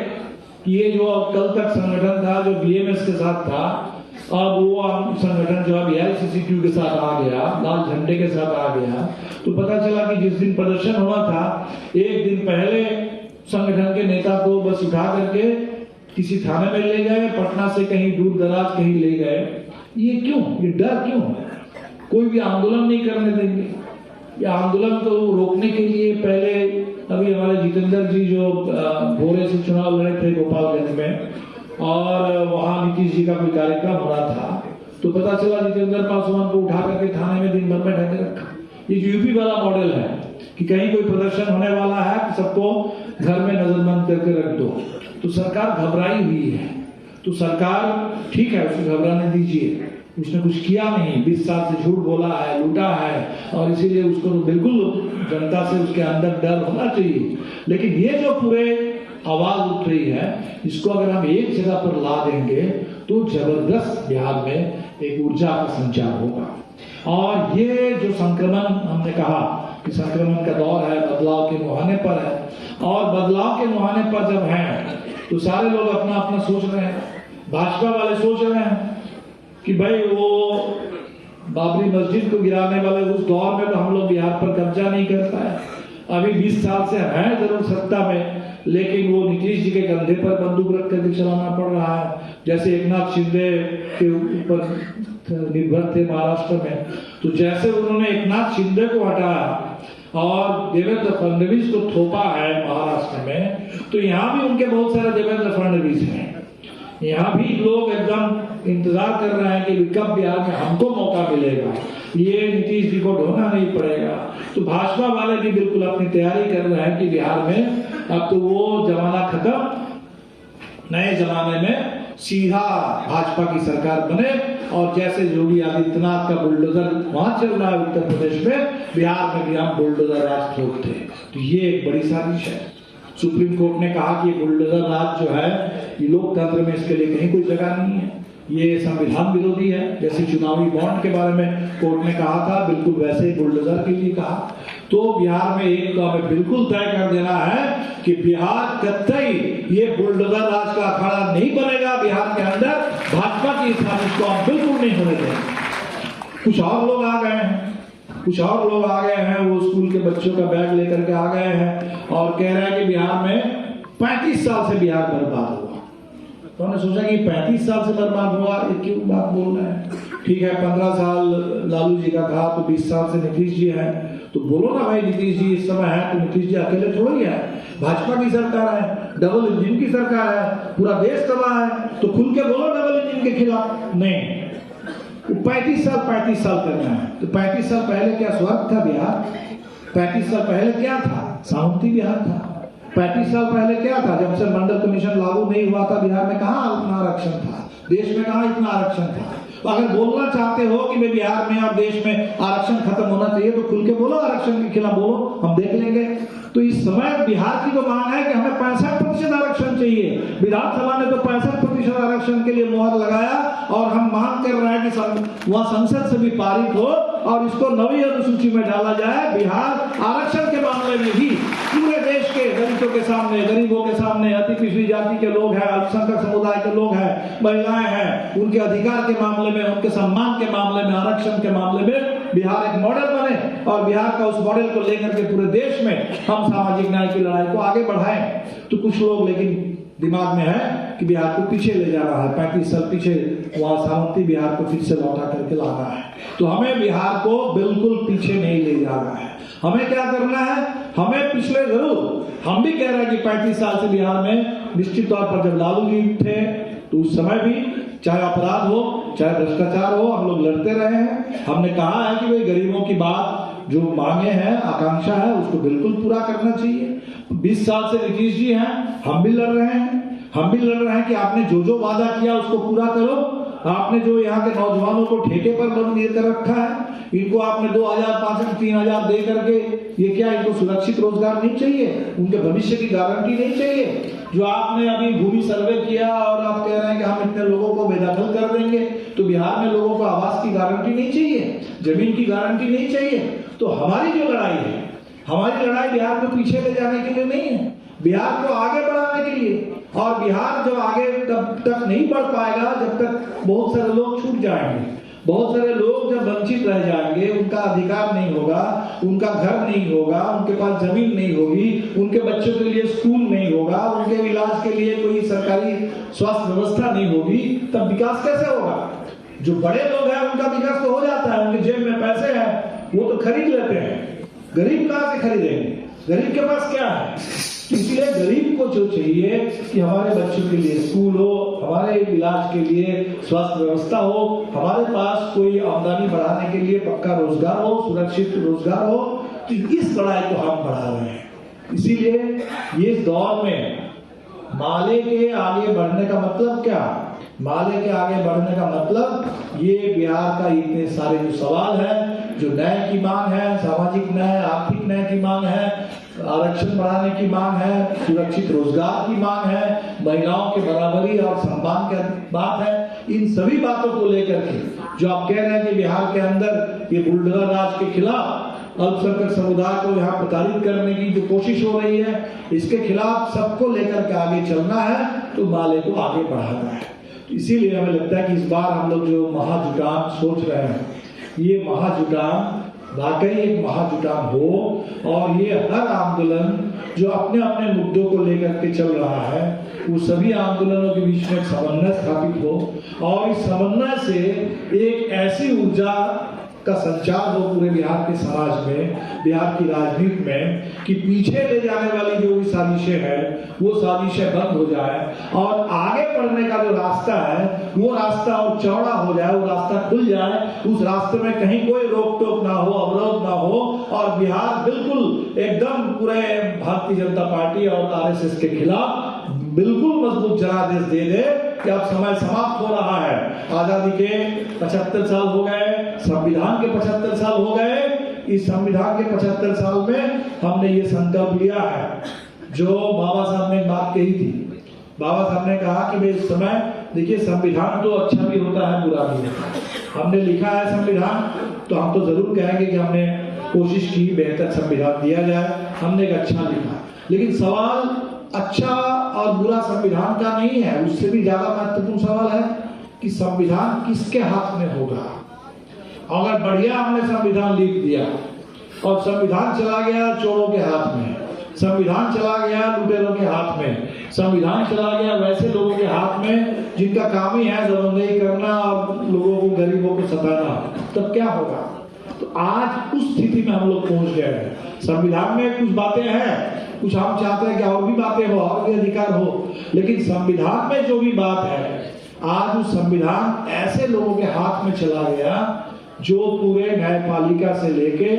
कि ये जो कल तक संगठन था जो बीएमएस के साथ था, अब वो संगठन जो अब AICCTU के साथ आ गया, लाल झंडे के साथ आ गया, तो पता चला कि जिस दिन प्रदर्शन हुआ था एक दिन पहले संगठन के नेता को बस उठा करके किसी थाने में ले गए, पटना से कहीं दूर दराज कहीं ले गए। ये क्यों? ये डर क्यों? कोई भी आंदोलन नहीं करने देंगे। ये आंदोलन को रोकने के लिए पहले अभी हमारे जितेंद्र जी जो भोरे से चुनाव लड़े थे गोपालगंज में, और वहां नीतीश जी का कोई कार्यक्रम हो रहा था, तो पता चला जितेंद्र पासवान को उठा करके थाने में दिन भर में ढके रखा। ये जो यूपी वाला मॉडल है कि कहीं कोई प्रदर्शन होने वाला है तो सबको घर में नजरबंद करके रख दो। तो सरकार घबराई हुई है। तो सरकार ठीक है, उसको घबराने दीजिए, उसने कुछ किया नहीं, 20 साल से झूठ बोला है, लूटा है, और इसीलिए उसको तो बिल्कुल जनता से उसके अंदर डर होना चाहिए। लेकिन ये जो पूरे आवाज उठ रही है, इसको अगर हम एक जगह पर ला देंगे तो जबरदस्त बिहार में एक ऊर्जा का संचार होगा। और ये जो संक्रमण हमने कहा कि संक्रमण का दौर है, बदलाव के मुहाने पर है, और बदलाव के मुहाने पर जब है तो सारे लोग अपना अपना सोच रहे हैं। भाजपा वाले सोच रहे हैं कि भाई वो बाबरी मस्जिद को गिराने वाले उस दौर में तो हम लोग बिहार पर कब्जा नहीं कर पाए, अभी 20 साल से हैं जरूर सत्ता में, लेकिन वो नीतीश जी के कंधे पर बंदूक रख करके चलाना पड़ रहा है। जैसे एकनाथ शिंदे के ऊपर निर्भर थे महाराष्ट्र में, तो जैसे उन्होंने एकनाथ शिंदे को हटाया और देवेंद्र फडणवीस को थोपा है महाराष्ट्र में, तो यहाँ भी उनके बहुत सारे देवेंद्र फडणवीस हैं। यहाँ भी लोग एकदम इंतजार कर रहे हैं कि कब बिहार में हमको मौका मिलेगा, ये नीतीश जी को ढोना नहीं पड़ेगा। तो भाजपा वाले भी बिल्कुल अपनी तैयारी कर रहे हैं कि बिहार में अब तो वो जमाना खत्म, नए जमाने में सीधा भाजपा की सरकार बने, और जैसे योगी आदित्यनाथ का बुलडोजर वहां चल रहा है उत्तर प्रदेश में, बिहार में भी हम बुलडोजर राज ठोकते हैं। तो ये एक बड़ी साजिश है। सुप्रीम कोर्ट ने कहा कि बुलडोजर राज जो है ये लोकतंत्र में इसके लिए कहीं कोई जगह नहीं है, ये संविधान विरोधी है। जैसे चुनावी बॉन्ड के बारे में कोर्ट ने कहा था, बिल्कुल वैसे ही बुलडोजर के लिए कहा। तो बिहार में एक तो हमें बिल्कुल तय कर देना है कि बिहार कतई ये बुलडोजर राज का अखाड़ा नहीं बनेगा। बिहार के अंदर भाजपा की साजिश को हम बिल्कुल नहीं होने देंगे। कुछ और लोग आ गए हैं, वो स्कूल के बच्चों का बैग लेकर के आ गए हैं और कह रहे हैं कि बिहार में 35 साल से बिहार बर्बाद हुआ। तो हमने सोचा कि 35 साल से बर्बाद हुआ, ये क्यों बात बोल रहे हैं? ठीक है, 15 साल लालू जी का था, तो 20 साल से नीतीश जी है, तो बोलो ना भाई नीतीश जी इस समय है, तो नीतीश जी अकेले थोड़ी है, भाजपा की सरकार है, डबल इंजन की सरकार है, पूरा देश तबाह है, तो खुल के बोलो डबल इंजन के खिलाफ। नहीं, 35 साल करना है। तो 35 साल पहले क्या स्वर्ग था बिहार? 35 साल पहले क्या था? सामंती बिहार था। 35 साल पहले क्या था? जब से मंडल कमीशन लागू नहीं हुआ था, बिहार में कहाँ इतना आरक्षण था, देश में कहाँ इतना आरक्षण था? तो अगर बोलना चाहते हो कि मैं बिहार में और देश में आरक्षण खत्म होना चाहिए, तो खुल के बोलो, आरक्षण के खिलाफ बोलो, हम देख लेंगे। तो इस समय बिहार की तो मांग है कि हमें 65% आरक्षण चाहिए। विधानसभा ने तो 65% आरक्षण के लिए मुहर लगाया, और हम मांग कर रहे हैं कि वह संसद से भी पारित हो और इसको नवी अनुसूची में डाला जाए। बिहार आरक्षण के मामले में भी पूरे देश के दलितों के सामने, गरीबों के सामने, अति पिछड़ी जाति के लोग हैं, अल्पसंख्यक समुदाय के लोग हैं, महिलाएं हैं, उनके अधिकार के मामले में, उनके सम्मान के मामले में, आरक्षण के मामले में बिहार एक मॉडल बने, और बिहार का उस मॉडल को लेकर के पूरे देश में हम सामाजिक न्याय की लड़ाई को आगे बढ़ाएं। तो कुछ लोग लेकिन दिमाग में है कि बिहार को पीछे ले जाना है, 35 साल पीछे, वहां सामंती बिहार को फिर से लौटा करके लाना है। तो हमें बिहार को बिल्कुल पीछे नहीं ले जाना है। हमें क्या करना है? हमें पिछले जरूर, हम भी कह रहे हैं कि 35 साल से बिहार में निश्चित तौर पर जब लालू जी थे तो उस समय भी चाहे अपराध हो, चाहे भ्रष्टाचार हो, हम लोग लड़ते रहे हैं। हमने कहा है कि भाई गरीबों की बात, जो मांगे हैं, आकांक्षा है, उसको बिल्कुल पूरा करना चाहिए। 20 साल से नीतीश जी हैं, हम भी लड़ रहे हैं कि आपने जो वादा किया उसको पूरा करो। आपने जो यहाँ के नौजवानों को ठेके पर बंद कर रखा है, इनको आपने 2000, 5000, 3000 दे करके, ये क्या इनको सुरक्षित रोजगार नहीं चाहिए? उनके भविष्य की गारंटी नहीं चाहिए? जो आपने अभी भूमि सर्वे किया और आप कह रहे हैं कि हम इतने लोगों को बेदखल कर देंगे, तो बिहार में लोगों को आवास की गारंटी नहीं चाहिए, जमीन की गारंटी नहीं चाहिए? तो हमारी जो लड़ाई है, हमारी लड़ाई बिहार को पीछे ले जाने के लिए नहीं है, बिहार को आगे बढ़ाने के लिए। और बिहार जब आगे तब तक नहीं बढ़ पाएगा जब तक बहुत सारे लोग छूट जाएंगे, बहुत सारे लोग जब वंचित रह जाएंगे, उनका अधिकार नहीं होगा, उनका घर नहीं होगा, उनके पास जमीन नहीं होगी, उनके बच्चों के लिए स्कूल नहीं होगा, उनके इलाज के लिए कोई सरकारी स्वास्थ्य व्यवस्था नहीं होगी, तब विकास कैसे होगा? जो बड़े लोग हैं उनका विकास तो हो जाता है, उनके जेब में पैसे हैं, वो तो खरीद लेते हैं। गरीब कहाँ से खरीदेंगे? गरीब के पास क्या है? इसलिए गरीब को जो चाहिए कि हमारे बच्चों के लिए स्कूल हो, हमारे इलाज के लिए स्वास्थ्य व्यवस्था हो, हमारे पास कोई आमदनी बढ़ाने के लिए पक्का रोजगार हो, सुरक्षित रोजगार हो, तो इस लड़ाई को हम बढ़ा रहे हैं। इसीलिए ये दौर में माले के आगे बढ़ने का मतलब क्या? माले के आगे बढ़ने का मतलब ये बिहार का इतने सारे जो सवाल है, जो न्याय की मांग है, सामाजिक न्याय, आर्थिक न्याय की मांग है, आरक्षण बढ़ाने की मांग है, सुरक्षित रोजगार की मांग है, महिलाओं के बराबरी और सम्मान की बात है। इन सभी बातों को लेकर के जो आप कह रहे हैं कि बिहार के अंदर ये बुलडोजर राज के खिलाफ अल्पसंख्यक समुदाय को यहाँ प्रताड़ित करने की जो कोशिश हो रही है, इसके खिलाफ सबको लेकर के आगे चलना है, तो माले को आगे बढ़ाना है। इसीलिए हमें लगता है कि इस बार हम लोग जो महाजुटान सोच रहे हैं, ये महाजुटान वाकई एक महाजुटान हो और ये हर आंदोलन जो अपने अपने मुद्दों को लेकर के चल रहा है, वो सभी आंदोलनों के बीच में समन्वय स्थापित हो और इस समन्वय से एक ऐसी ऊर्जा का संचार हो पूरे बिहार के समाज में, बिहार की राजनीति में, कि पीछे ले जाने वाली जो भी साजिशें हैं वो साजिशें बंद हो जाए और आगे बढ़ने का जो रास्ता है वो रास्ता और चौड़ा हो जाए, वो रास्ता खुल जाए, उस रास्ते में कहीं कोई रोक टोक ना हो, अवरोध ना हो और बिहार बिल्कुल एकदम पूरे भारतीय जनता पार्टी और आरएसएस के खिलाफ बिल्कुल मजबूत जनादेश दे दे कि अब समय समाप्त हो रहा है। आजादी के 75 साल हो गए, संविधान के 75 साल हो गए। इस संविधान के 75 साल में हमने ये संकल्प लिया है, जो बाबा साहब ने बात कही थी। बाबा साहब ने कहा कि इस समय देखिए, संविधान तो अच्छा भी होता है, बुरा भी होता है। हमने लिखा है संविधान, तो हम तो जरूर कहेंगे कि हमने कोशिश की बेहतर संविधान दिया जाए, हमने एक अच्छा लिखा। लेकिन सवाल अच्छा और बुरा संविधान का नहीं है, उससे भी ज्यादा महत्वपूर्ण सवाल है कि संविधान किसके हाथ में होगा। अगर बढ़िया हमने संविधान लिख दिया और संविधान चला गया चोरों के हाथ में, संविधान चला गया लुटेरों के हाथ में, संविधान चला गया वैसे लोगों के हाथ में जिनका काम ही है दबंगई करना और लोगों को, गरीबों को सताना, तब क्या होगा। तो आज उस स्थिति में हम लोग पहुंच गए हैं। संविधान में कुछ बातें हैं, कुछ हम चाहते हैं कि और भी बातें हो, और भी अधिकार हो, लेकिन संविधान में जो भी बात है, आज उस संविधान ऐसे लोगों के हाथ में चला गया जो पूरे न्यायपालिका से लेके,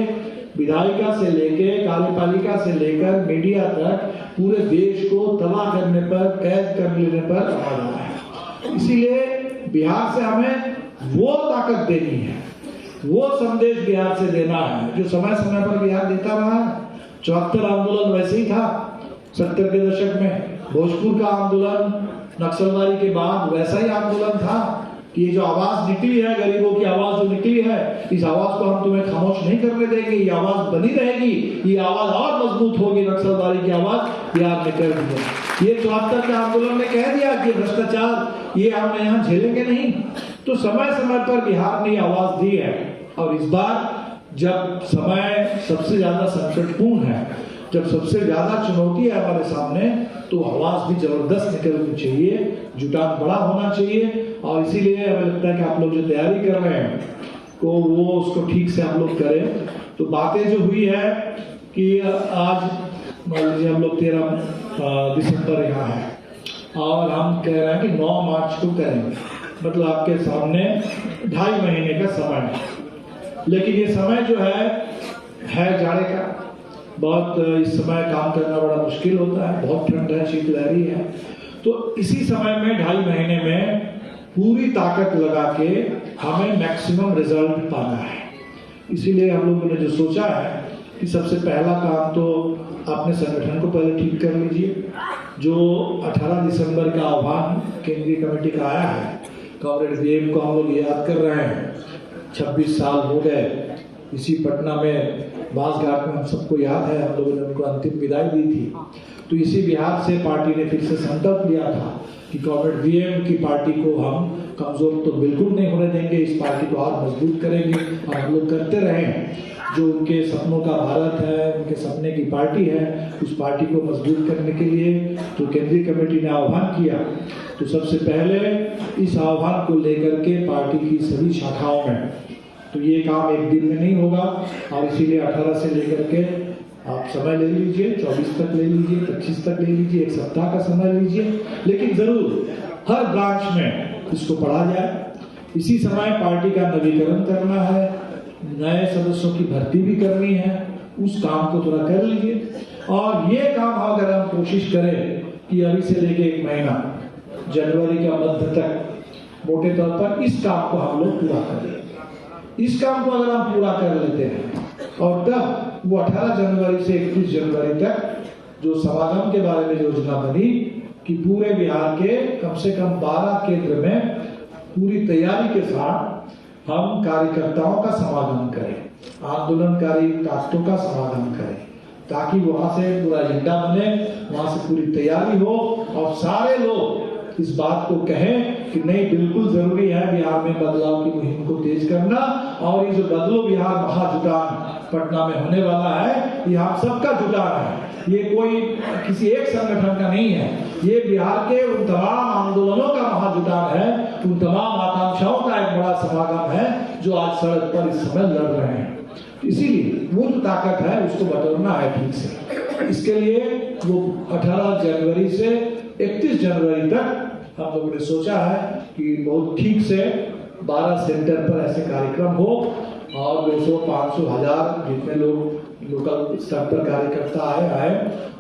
विधायिका से लेके, कार्यपालिका से लेकर मीडिया तक पूरे देश को तबाह करने पर, कैद कर लेने पर आ रहा है। इसीलिए बिहार से हमें वो ताकत देनी है, वो संदेश बिहार से देना है जो समय समय पर बिहार देता रहा है। 74 आंदोलन वैसे ही था, 70 के दशक में भोजपुर का आंदोलन नक्सलवादी के बाद वैसा ही आंदोलन था कि ये जो आवाज निकली है, गरीबों की आवाज जो निकली है, इस आवाज को हम तुम्हें खामोश नहीं करने देंगे, ये आवाज बनी रहेगी, ये आवाज और मजबूत होगी। नक्सलवादी की आवाज बिहार में कर दी। ये 74 के आंदोलन ने कह दिया कि भ्रष्टाचार ये हमने यहाँ झेलेंगे नहीं, तो समय समय पर बिहार ने आवाज दी है। और इस बार जब समय सबसे ज्यादा संकटपूर्ण है, जब सबसे ज्यादा चुनौती है हमारे सामने, तो आवाज भी जबरदस्त निकलनी चाहिए, जुटान बड़ा होना चाहिए। और इसीलिए हमें लगता है कि आप लोग जो तैयारी कर रहे हैं तो वो उसको ठीक से आप लोग करें। तो बातें जो हुई है कि आज मान लीजिए हम लोग 13 दिसंबर यहाँ है और हम कह रहे हैं कि 9 मार्च को करेंगे, मतलब आपके सामने 2.5 महीने का समय है। लेकिन ये समय जो है जाड़े का, बहुत इस समय काम करना बड़ा मुश्किल होता है, बहुत ठंड है, शीतलहरी है। तो इसी समय में 2.5 महीने में पूरी ताकत लगा के हमें मैक्सिमम रिजल्ट पाना है। इसीलिए हम लोगों ने जो सोचा है कि सबसे पहला काम तो अपने संगठन को पहले ठीक कर लीजिए। जो 18 दिसंबर का आह्वान केंद्रीय कमेटी का आया है, कॉमरेड वीएम को हम लोग याद कर रहे हैं। 26 साल हो गए, इसी पटना में बांसघाट में हम सबको याद है, हम लोगों ने उनको अंतिम विदाई दी थी। तो इसी बिहार से पार्टी ने फिर से संकल्प लिया था कि कॉमरेड वीएम की पार्टी को हम कमजोर तो बिल्कुल नहीं होने देंगे, इस पार्टी को और मजबूत करेंगे। और हम लोग करते रहे। जो उनके सपनों का भारत है, उनके सपने की पार्टी है, उस पार्टी को मजबूत करने के लिए जो केंद्रीय कमेटी ने आह्वान किया, तो सबसे पहले इस आह्वान को लेकर के पार्टी की सभी शाखाओं में, तो ये काम एक दिन में नहीं होगा और इसीलिए 18 से लेकर के आप समय ले लीजिए, 24 तक ले लीजिए, 25 तक ले लीजिए, एक सप्ताह का समय लीजिए, लेकिन जरूर हर ब्रांच में इसको पढ़ा जाए। इसी समय पार्टी का नवीकरण करना है, नए सदस्यों की भर्ती भी करनी है, उस काम को थोड़ा कर लीजिए। और ये काम अगर हम कोशिश करें कि अभी से लेके 1 महीना जनवरी का मध्य तक मोटे तौर पर इस काम को हम लोग पूरा करें। इस काम को अगर हम पूरा कर लेते हैं और तब वो 18 जनवरी से 31 जनवरी तक जो समागम के बारे में योजना बनी कि पूरे बिहार के कम से कम 12 केंद्र में पूरी तैयारी के साथ हम कार्यकर्ताओं का समागम करें, आंदोलनकारी ताकतों का समागम करें, ताकि वहां से पूरा एजेंडा बने, वहां से पूरी तैयारी हो और सारे लोग इस बात को कहें कि नहीं, बिल्कुल जरूरी है बिहार में बदलाव की मुहिम को तेज करना, और ये जो बदलो बिहार महाजुटान पटना में होने वाला है, ये हम सबका जुटान है। ये कोई किसी एक संगठन का नहीं है, ये बिहार के उन तमाम आंदोलनों का महाजुटान है, उन तमाम आकांक्षाओं का एक बड़ा समागम है जो आज सड़क पर इस समय लड़ रहे हैं। इसीलिए वो जो ताकत है उसको बटोरना है ठीक से। इसके लिए वो 18 जनवरी से 31 जनवरी तक हम लोगों ने सोचा है कि बहुत ठीक से 12 सेंटर पर ऐसे कार्यक्रम हो और 200, 500, 1000 जितने लोग लोकल स्तर पर कार्यकर्ता आए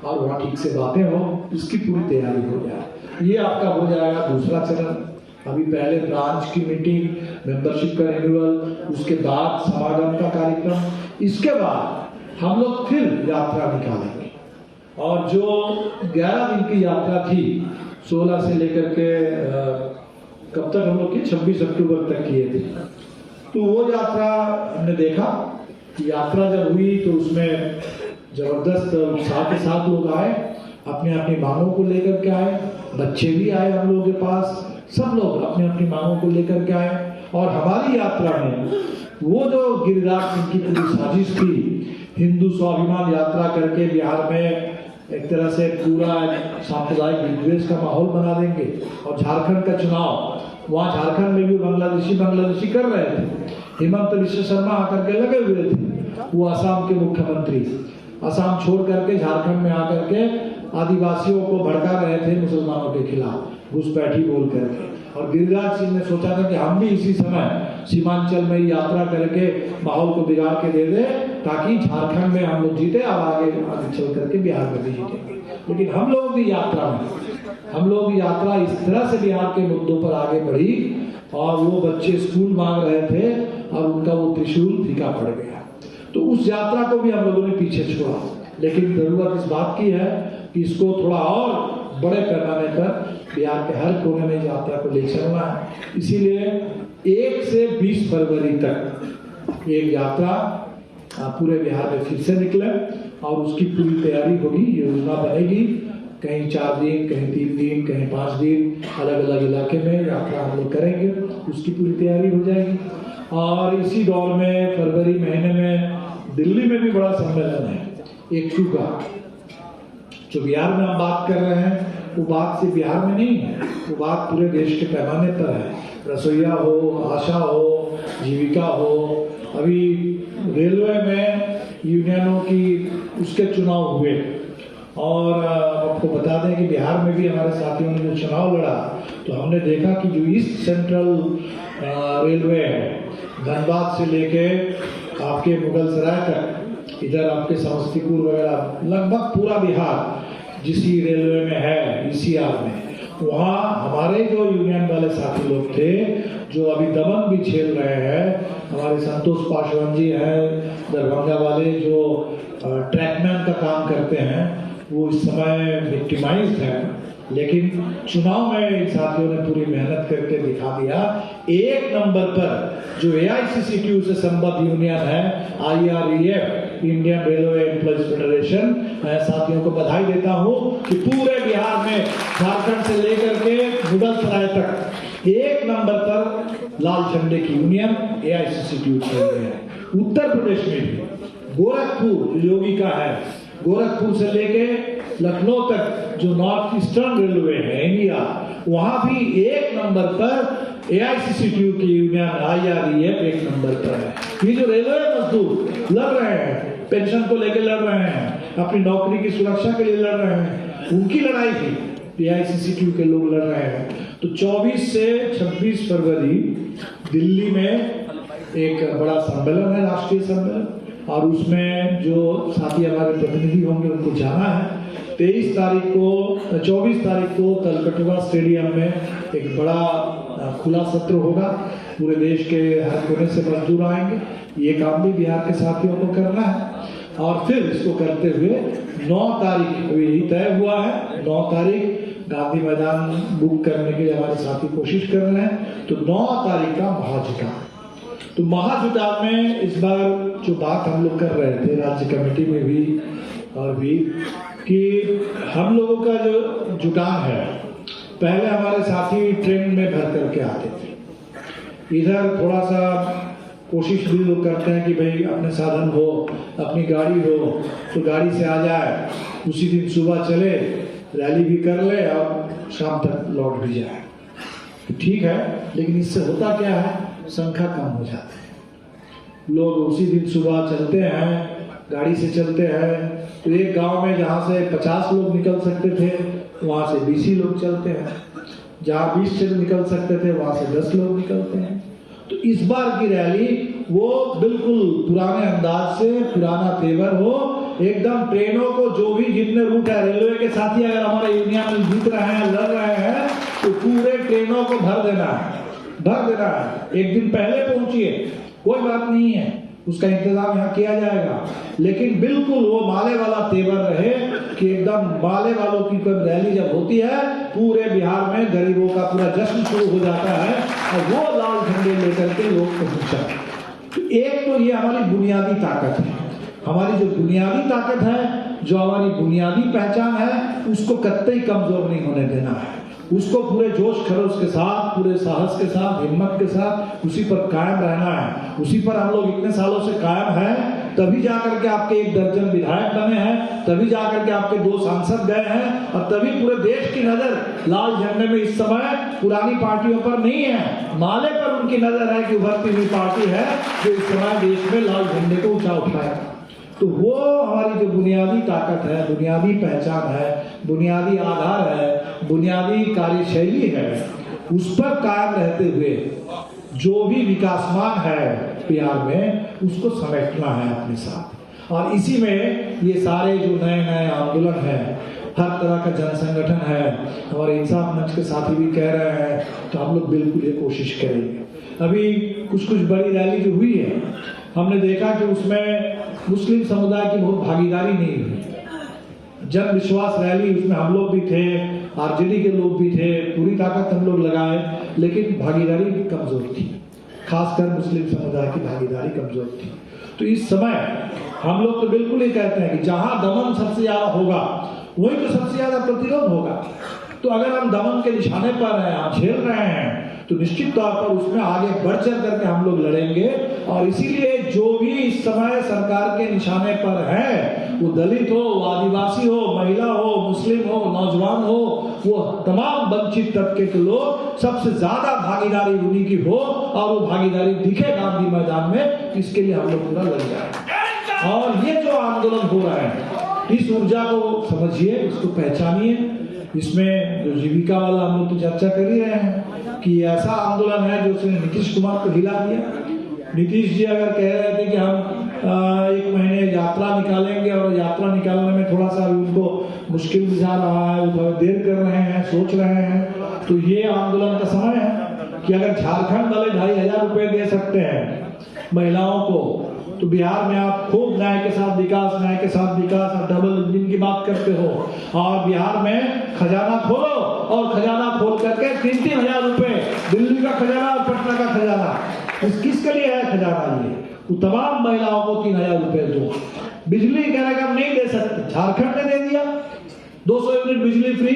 और वहाँ ठीक से बातें हो, इसकी पूरी तैयारी हो जाए। ये आपका हो जाएगा दूसरा चरण। अभी पहले ब्रांच की मीटिंग, मेंबरशिप का रिन्यूअल, उसके बाद समागम का कार्यक्रम, इसके बाद हम लोग फिर यात्रा निकालेंगे। और जो 11 दिन की यात्रा थी 16 से लेकर के कब तक हम लोग की 26 अक्टूबर तक किए थे, तो वो यात्रा हमने देखा कि यात्रा जब हुई तो उसमें जबरदस्त उत्साह के साथ लोग आए, अपनी अपनी मांगों को लेकर के आए, बच्चे भी आए हम लोगों के पास, सब लोग अपनी अपनी मांगों को लेकर के आए। और हमारी यात्रा में वो जो गिरिराज सिंह की पूरी साजिश थी, हिंदू स्वाभिमान यात्रा करके बिहार में एक तरह से पूरा सांप्रदायिक विद्वेष का माहौल बना देंगे, और झारखंड का चुनाव, वहाँ झारखंड में भी बांग्लादेशी कर रहे थे, हेमंत विश्व शर्मा आकर के लगे हुए थे, वो असम के मुख्यमंत्री, असम छोड़ करके झारखंड में आकर के आदिवासियों को भड़का रहे थे मुसलमानों के खिलाफ घुसपैठी बोल करके। और गिरिराज सिंह ने सोचा था कि हम भी इसी समय सीमांचल में यात्रा करके माहौल को बिगाड़ के दे दे, ताकि झारखंड में हम लोग जीते और आगे चल करके बिहार में भी जीतेंगे। लेकिन हम लोगों की यात्रा इस तरह से बिहार के मुद्दों पर आगे बढ़ी, और वो बच्चे स्कूल मांग रहे थे और उनका वो त्रिशूल फीका पड़ गया। तो उस यात्रा को भी हम लोगों ने पीछे छोड़ा। लेकिन जरूरत इस बात की है कि इसको थोड़ा और बड़े पैमाने पर बिहार के हर कोने में यात्रा को ले चलना है। इसीलिए 1 से 20 फरवरी तक एक यात्रा पूरे बिहार में फिर से निकले, और उसकी पूरी तैयारी होगी, योजना बनेगी। कहीं 4 दिन, कहीं 3 दिन, कहीं 5 दिन, अलग अलग इलाके में यात्रा हम लोग करेंगे, उसकी पूरी तैयारी हो जाएगी। और इसी दौर में फरवरी महीने में दिल्ली में भी बड़ा सम्मेलन है एकटू का। जो बिहार में हम बात कर रहे हैं वो बात सिर्फ बिहार में नहीं है, वो बात पूरे देश के पैमाने पर है। रसोईया हो, आशा हो, जीविका हो, अभी रेलवे में यूनियनों की उसके चुनाव हुए, और आपको बता दें कि बिहार में भी हमारे साथियों ने जो चुनाव लड़ा, तो हमने देखा कि जो ईस्ट सेंट्रल रेलवे है, धनबाद से लेके आपके मुगलसराय तक, इधर आपके समस्तीपुर वगैरह, लगभग पूरा बिहार जिसी रेलवे में है, ईसीआर में, वहाँ हमारे जो यूनियन वाले साथी लोग थे, जो अभी दमन भी झेल रहे हैं, हमारे संतोष पासवान जी हैं दरभंगा वाले, जो ट्रैकमैन का काम करते हैं, वो इस समय विक्टिमाइज्ड हैं। लेकिन चुनाव में इन साथियों ने पूरी मेहनत करके दिखा दिया। 1 नंबर पर जो AICCTU से संबद्ध यूनियन है, IREF, Indian railway employees federation, मैं साथियों को बधाई देता हूं कि पूरे बिहार में झारखंड से लेकर के मुगलसराय तक 1 नंबर पर लाल झंडे की यूनियन AICCTU चल रही है। उत्तर प्रदेश में भी गोरखपुर योगी का है, गोरखपुर से लेके लखनऊ तक जो नॉर्थ ईस्टर्न रेलवे है इंडिया, वहां भी 1 नंबर पर AICCTU की यूनियन IREF 1 नंबर पर है। ये जो रेलवे मजदूर लड़ रहे हैं, पेंशन को लेकर लड़ रहे हैं, अपनी नौकरी की सुरक्षा के लिए लड़ रहे हैं, उनकी लड़ाई थी AICCTU के लोग लड़ रहे हैं। तो 24 से 26 फरवरी दिल्ली में एक बड़ा सम्मेलन है, राष्ट्रीय सम्मेलन, और उसमें जो साथी हमारे प्रतिनिधि होंगे उनको जाना है। 24 तारीख को तलकटवा स्टेडियम में एक बड़ा खुला सत्र होगा। पूरे देश के हर कोने से मजदूर आएंगे। ये काम भी बिहार के साथियों को करना है और फिर इसको करते हुए 9 तारीख यही तय हुआ है। 9 तारीख गांधी मैदान बुक करने के लिए हमारे साथी कोशिश कर रहे हैं। तो 9 तारीख का महाजुटान। तो महाजुटान में इस बार जो बात हम लोग कर रहे थे राज्य कमेटी में भी और भी कि हम लोगों का जो जुटान है, पहले हमारे साथी ट्रेन में भर करके आते थे। इधर थोड़ा सा कोशिश भी लोग करते हैं कि भाई अपने साधन हो, अपनी गाड़ी हो तो गाड़ी से आ जाए, उसी दिन सुबह चले, रैली भी कर ले और शाम तक लौट भी जाए। तो ठीक है, लेकिन इससे होता क्या है, संख्या कम हो जाती है। लोग उसी दिन सुबह चलते हैं, गाड़ी से चलते हैं। तो एक गांव में जहाँ से 50 लोग निकल सकते थे वहाँ से 20 ही लोग चलते हैं। जहाँ 20 से निकल सकते थे वहाँ से 10 लोग निकलते हैं। तो इस बार की रैली वो बिल्कुल पुराने अंदाज से, पुराना तेवर हो, एकदम ट्रेनों को जो भी जितने रूट है, रेलवे के साथी अगर हमारे यूनियन में जीत रहे हैं, लड़ रहे हैं, तो पूरे ट्रेनों को भर देना है। एक दिन पहले पहुंचिए, कोई बात नहीं है, उसका इंतजाम यहाँ किया जाएगा। लेकिन बिल्कुल वो माले वाला तेवर रहे कि एकदम माले वालों की कोई रैली जब होती है, पूरे बिहार में गरीबों का पूरा जश्न शुरू हो जाता है और वो लाल झंडे लेकर के लोग पहुंचा। तो एक तो ये हमारी बुनियादी ताकत है। हमारी जो बुनियादी ताकत है, जो हमारी बुनियादी पहचान है, उसको कतई कमजोर नहीं होने देना है। उसको पूरे जोश खरोश के साथ, पूरे साहस के साथ, हिम्मत के साथ उसी पर कायम रहना है। उसी पर हम लोग इतने सालों से कायम हैं, तभी जाकर के आपके 1 दर्जन विधायक बने हैं, तभी जाकर के आपके 2 सांसद गए हैं और तभी पूरे देश की नजर लाल झंडे में इस समय पुरानी पार्टियों पर नहीं है, माले पर उनकी नजर है कि उभरती हुई पार्टी है जो इस समय देश में लाल झंडे को ऊंचा उठाएगा। तो वो हमारी जो बुनियादी ताकत है, बुनियादी पहचान है, बुनियादी आधार है, बुनियादी कार्यशैली है, उस पर कायम रहते हुए जो भी विकासमान है बिहार में, उसको समेटना है अपने साथ। और इसी में ये सारे जो नए नए आंदोलन है, हर तरह का जन संगठन है, हमारे इंसाफ मंच के साथी भी कह रहे हैं, तो हम लोग बिल्कुल ये कोशिश करेंगे। अभी कुछ बड़ी रैली जो हुई है, हमने देखा कि उसमें मुस्लिम समुदाय की बहुत भागीदारी नहीं हुई। जन विश्वास रैली, उसमें हम लोग भी थे, आरजेडी के लोग भी थे, पूरी ताकत हम लोग लगाए, लेकिन भागीदारी कमजोर थी, खासकर मुस्लिम समुदाय की भागीदारी कमजोर थी। तो इस समय हम लोग तो बिल्कुल ही कहते हैं कि जहां दमन सबसे ज्यादा होगा वही तो सबसे ज्यादा प्रतिरोध होगा। तो अगर हम दमन के निशाने पर हैं, आप झेल रहे हैं, तो निश्चित तौर पर उसमें आगे बढ़ चढ़ करके हम लोग लड़ेंगे। और इसीलिए जो भी इस समय सरकार के निशाने पर है, वो दलित हो, वो आदिवासी हो, महिला हो, मुस्लिम हो, नौजवान हो, वो तमाम वंचित तबके के लोग, सबसे ज्यादा भागीदारी उन्हीं की हो और वो भागीदारी दिखे गांधी मैदान में, इसके लिए हम लोग पूरा लड़ जाए। और ये जो आंदोलन हो रहा है, इस ऊर्जा को समझिए, इसको पहचानिए। इसमें जो जीविका वाला हम लोग तो चर्चा कर ही रहे हैं कि ऐसा आंदोलन है जो उसने नीतीश कुमार को हिला दिया। नीतीश जी अगर कह रहे थे कि हम 1 महीने यात्रा निकालेंगे और यात्रा निकालने में थोड़ा सा उनको मुश्किल बुझा रहा है, वो देर कर रहे हैं, सोच रहे हैं, तो ये आंदोलन का समय है कि अगर झारखंड वाले 2,500 रुपए दे सकते हैं महिलाओं को, तो बिहार में आप खूब न्याय के साथ विकास, न्याय के साथ विकास और डबल इंजन की बात करते हो। और बिहार में खजाना खोलो और खजाना खोल करके 3-3 हजार रुपए, दिल्ली का खजाना और पटना का खजाना, किसके लिए है खजाना? ये वो तमाम महिलाओं को 3,000 रुपए दो। बिजली कह रहे हम नहीं दे सकते, झारखंड ने दे दिया 200 यूनिट बिजली फ्री,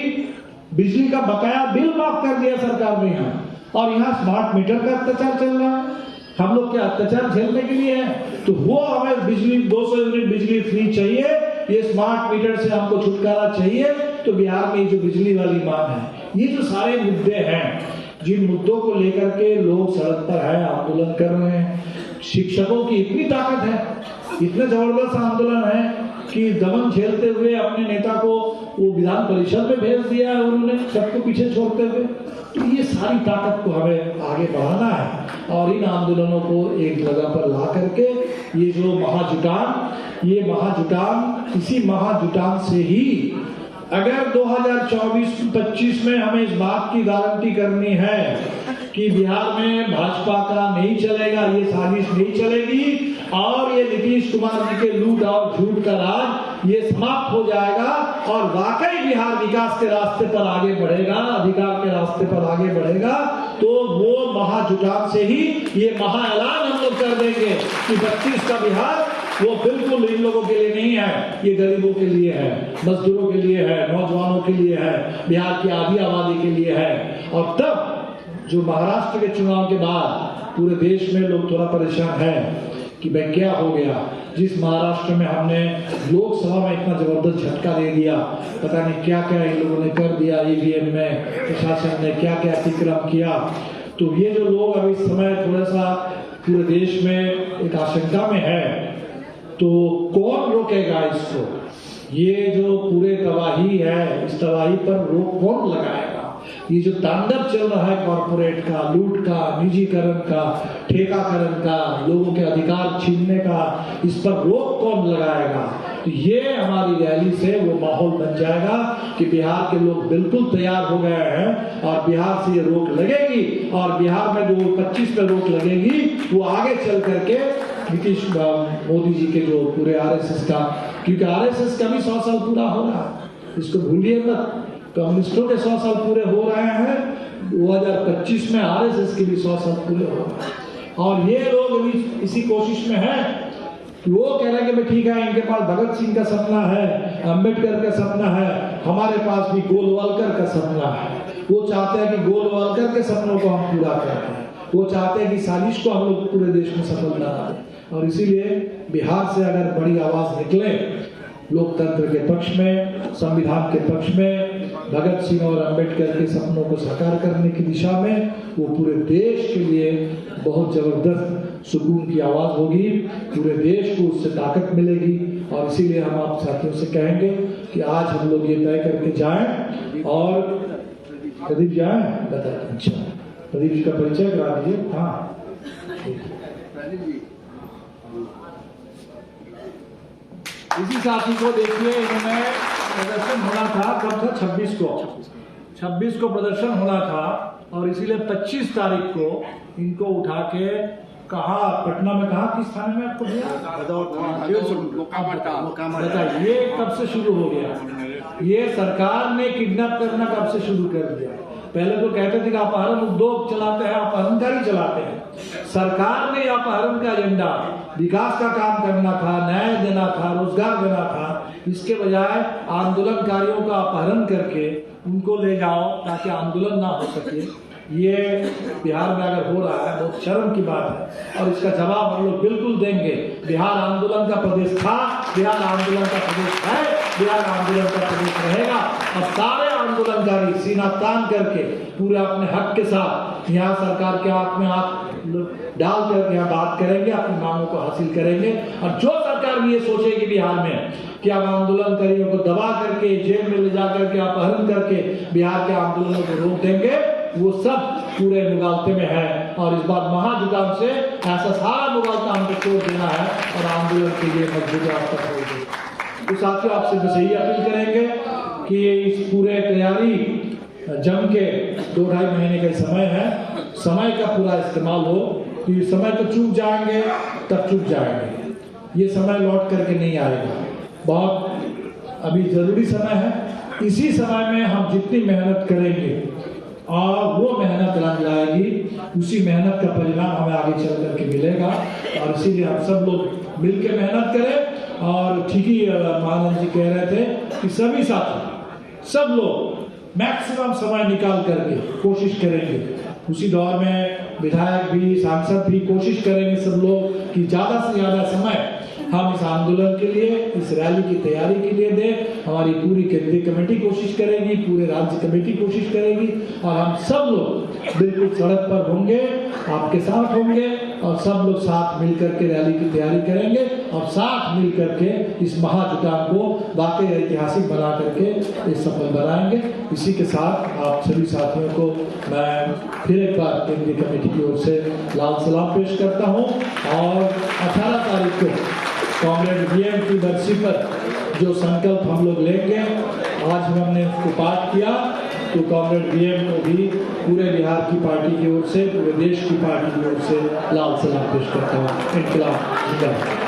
बिजली का बकाया बिल माफ कर दिया सरकार ने यहाँ। और यहाँ स्मार्ट मीटर का अत्याचार चल रहा है, हम लोग क्या अत्याचार झेलने के लिए है? तो वो हमें बिजली 200 यूनिट बिजली फ्री चाहिए, ये स्मार्ट मीटर से हमको छुटकारा चाहिए। तो बिहार में जो बिजली वाली मांग है, ये जो सारे मुद्दे हैं, जिन मुद्दों को लेकर के लोग सड़क पर है, आंदोलन कर रहे हैं। शिक्षकों की इतनी ताकत है, इतना जबरदस्त आंदोलन है कि दमन झेलते हुए अपने नेता को वो विधान परिषद में भेज दिया है उन्होंने, सबको पीछे छोड़ते हुए। तो ये सारी ताकत को हमें आगे बढ़ाना है और इन आंदोलनों को एक जगह पर ला करके ये जो महाजुटान, ये महाजुटान, इसी महाजुटान से ही अगर 2024-25 में हमें इस बात की गारंटी करनी है कि बिहार में भाजपा का नहीं चलेगा, ये साजिश नहीं चलेगी और ये नीतीश कुमार जी के लूट और झूठ का राज ये समाप्त हो जाएगा और वाकई बिहार विकास के रास्ते पर आगे बढ़ेगा, अधिकार के रास्ते पर आगे बढ़ेगा, तो वो महाजुटान से ही ये महाऐलान हम लोग कर देंगे कि 25 का बिहार वो बिल्कुल इन लोगों के लिए नहीं है, ये गरीबों के लिए है, मजदूरों के लिए है, नौजवानों के लिए है, बिहार की आधी आबादी के लिए है। और तब जो महाराष्ट्र के चुनाव के बाद पूरे देश में लोग थोड़ा परेशान हैं कि भाई क्या हो गया, जिस महाराष्ट्र में हमने लोकसभा में इतना जबरदस्त झटका दे दिया, पता नहीं क्या क्या इन लोगों ने कर दिया, ईवीएम में प्रशासन ने क्या क्या अतिक्रम किया। तो ये जो लोग अभी इस समय थोड़ा सा पूरे देश में एक आशंका में है, तो कौन रोकेगा इसको? ये जो पूरे तबाही है, इस तबाही पर रोक कौन लगाएगा? ये जो तांडव चल रहा है कॉर्पोरेट का, लूट का, निजीकरण का, ठेकाकरण का, लोगों के अधिकार छीनने का, इस पर रोक कौन लगाएगा? तो ये हमारी रैली से वो माहौल बन जाएगा कि बिहार के लोग बिल्कुल तैयार हो गए हैं और बिहार से ये रोक लगेगी और बिहार में जो 25 पे रोक लगेगी वो आगे चल करके नीतीश मोदी जी के जो पूरे आरएसएस का, क्योंकि आरएसएस का भी 100 साल पूरा हो रहा है, इसको भूलिए मत। कम्युनिस्टों के 100 साल पूरे हो रहे हैं, 2025 में आरएसएस के भी 100 साल पूरे हो रहे हैं। और ये लोग अभी इसी कोशिश में हैं कि वो कह रहे हैं कि ठीक है, इनके पास भगत सिंह का सपना है, अम्बेडकर का सपना है, हमारे पास भी गोलवालकर का सपना है। वो चाहते हैं कि गोलवालकर के सपनों को हम पूरा करें, वो चाहते हैं कि साजिश को हम लोग पूरे देश में सफल बना दें। और इसीलिए बिहार से अगर बड़ी आवाज निकले लोकतंत्र के पक्ष में, संविधान के पक्ष में, भगत सिंह और अंबेडकर के सपनों को साकार करने की दिशा में, वो पूरे देश के लिए बहुत जबरदस्त सुकून की आवाज होगी, पूरे देश को उससे ताकत मिलेगी। और इसीलिए हम आप साथियों से कहेंगे कि आज हम लोग ये तय करके जाएं और प्रदीप जाएं, बताइए। अच्छा, प्रदीप जी का परिचय करा दीजिए। हाँ, इसी साथी को देखिए, इन्होंने प्रदर्शन होना था, कब था? 26 को प्रदर्शन होना था और इसीलिए 25 तारीख को इनको उठा के कहा, पटना में कहा, किस थाने में आपको दिया? बताइए, ये कब से शुरू हो गया? ये सरकार ने किडनैप करना कब से शुरू कर दिया? पहले तो कहते थे कि अपहरण उद्योग चलाते हैं, अपहरणकारी चलाते हैं। सरकार ने अपहरण का एजेंडा, विकास का काम करना था, न्याय देना था, रोजगार देना था, इसके बजाय आंदोलनकारियों का अपहरण करके उनको ले जाओ ताकि आंदोलन ना हो सके। ये बिहार में अगर हो रहा है, बहुत शर्म की बात है और इसका जवाब हम लोग बिल्कुल देंगे। बिहार आंदोलन का प्रदेश था, बिहार आंदोलन का प्रदेश है, बिहार आंदोलन का प्रदेश रहेगा और सारे आंदोलनकारी सीना तान करके पूरे अपने हक के साथ यहाँ सरकार के हाथ में हाथ डाल करके यहाँ बात करेंगे, अपनी मांगों को हासिल करेंगे। और जो सरकार भी ये सोचेगी बिहार में कि अब आंदोलनकारियों को दबा करके जेल में ले जा करके अपहरण करके बिहार के आंदोलनों को रोक देंगे, वो सब पूरे मुगालते में है। और इस बार महाजुटान से ऐसा सारा मुगालता हमको छोड़ देना है और आंदोलन के लिए मजबूत रास्ता छोड़ देना। तो साथियों, आपसे बस यही अपील करेंगे कि इस पूरे तैयारी जम के 2-2.5 महीने का समय है, समय का पूरा इस्तेमाल हो। तो ये समय तो चूक जाएंगे, तब चूक जाएंगे, ये समय लौट करके नहीं आएगा। बहुत अभी जरूरी समय है, इसी समय में हम जितनी मेहनत करेंगे और वो मेहनत रंग लाएगी, उसी मेहनत का परिणाम हमें आगे चल करके मिलेगा। और इसीलिए हम सब लोग मिलकर मेहनत करें। और ठीक ही महानंद जी कह रहे थे कि सभी साथी, सब लोग मैक्सिमम समय निकाल करके कोशिश करेंगे। उसी दौर में विधायक भी, सांसद भी कोशिश करेंगे सब लोग कि ज्यादा से ज्यादा समय हम इस आंदोलन के लिए, इस रैली की तैयारी के लिए दें। हमारी पूरी केंद्रीय कमेटी कोशिश करेगी, पूरे राज्य कमेटी कोशिश करेगी और हम सब लोग बिल्कुल सड़क पर होंगे, आपके साथ होंगे और सब लोग साथ मिलकर के रैली की तैयारी करेंगे और साथ मिलकर के इस महाजुटान को वाकई ऐतिहासिक बना करके इस सफल बनाएंगे। इसी के साथ आप सभी साथियों को मैं फिर एक बार केंद्रीय कमेटी की ओर से लाल सलाम पेश करता हूँ और 18 तारीख को कॉमरेड वीएम की बरसी पर जो संकल्प हम लोग लेंगे, आज हमने उसको पाठ किया, तो कॉमरेड बीएम को भी पूरे बिहार की पार्टी की ओर से, पूरे देश की पार्टी की ओर से लाल सलाम पेश करता हूँ। इनकलाब जिंदाबाद।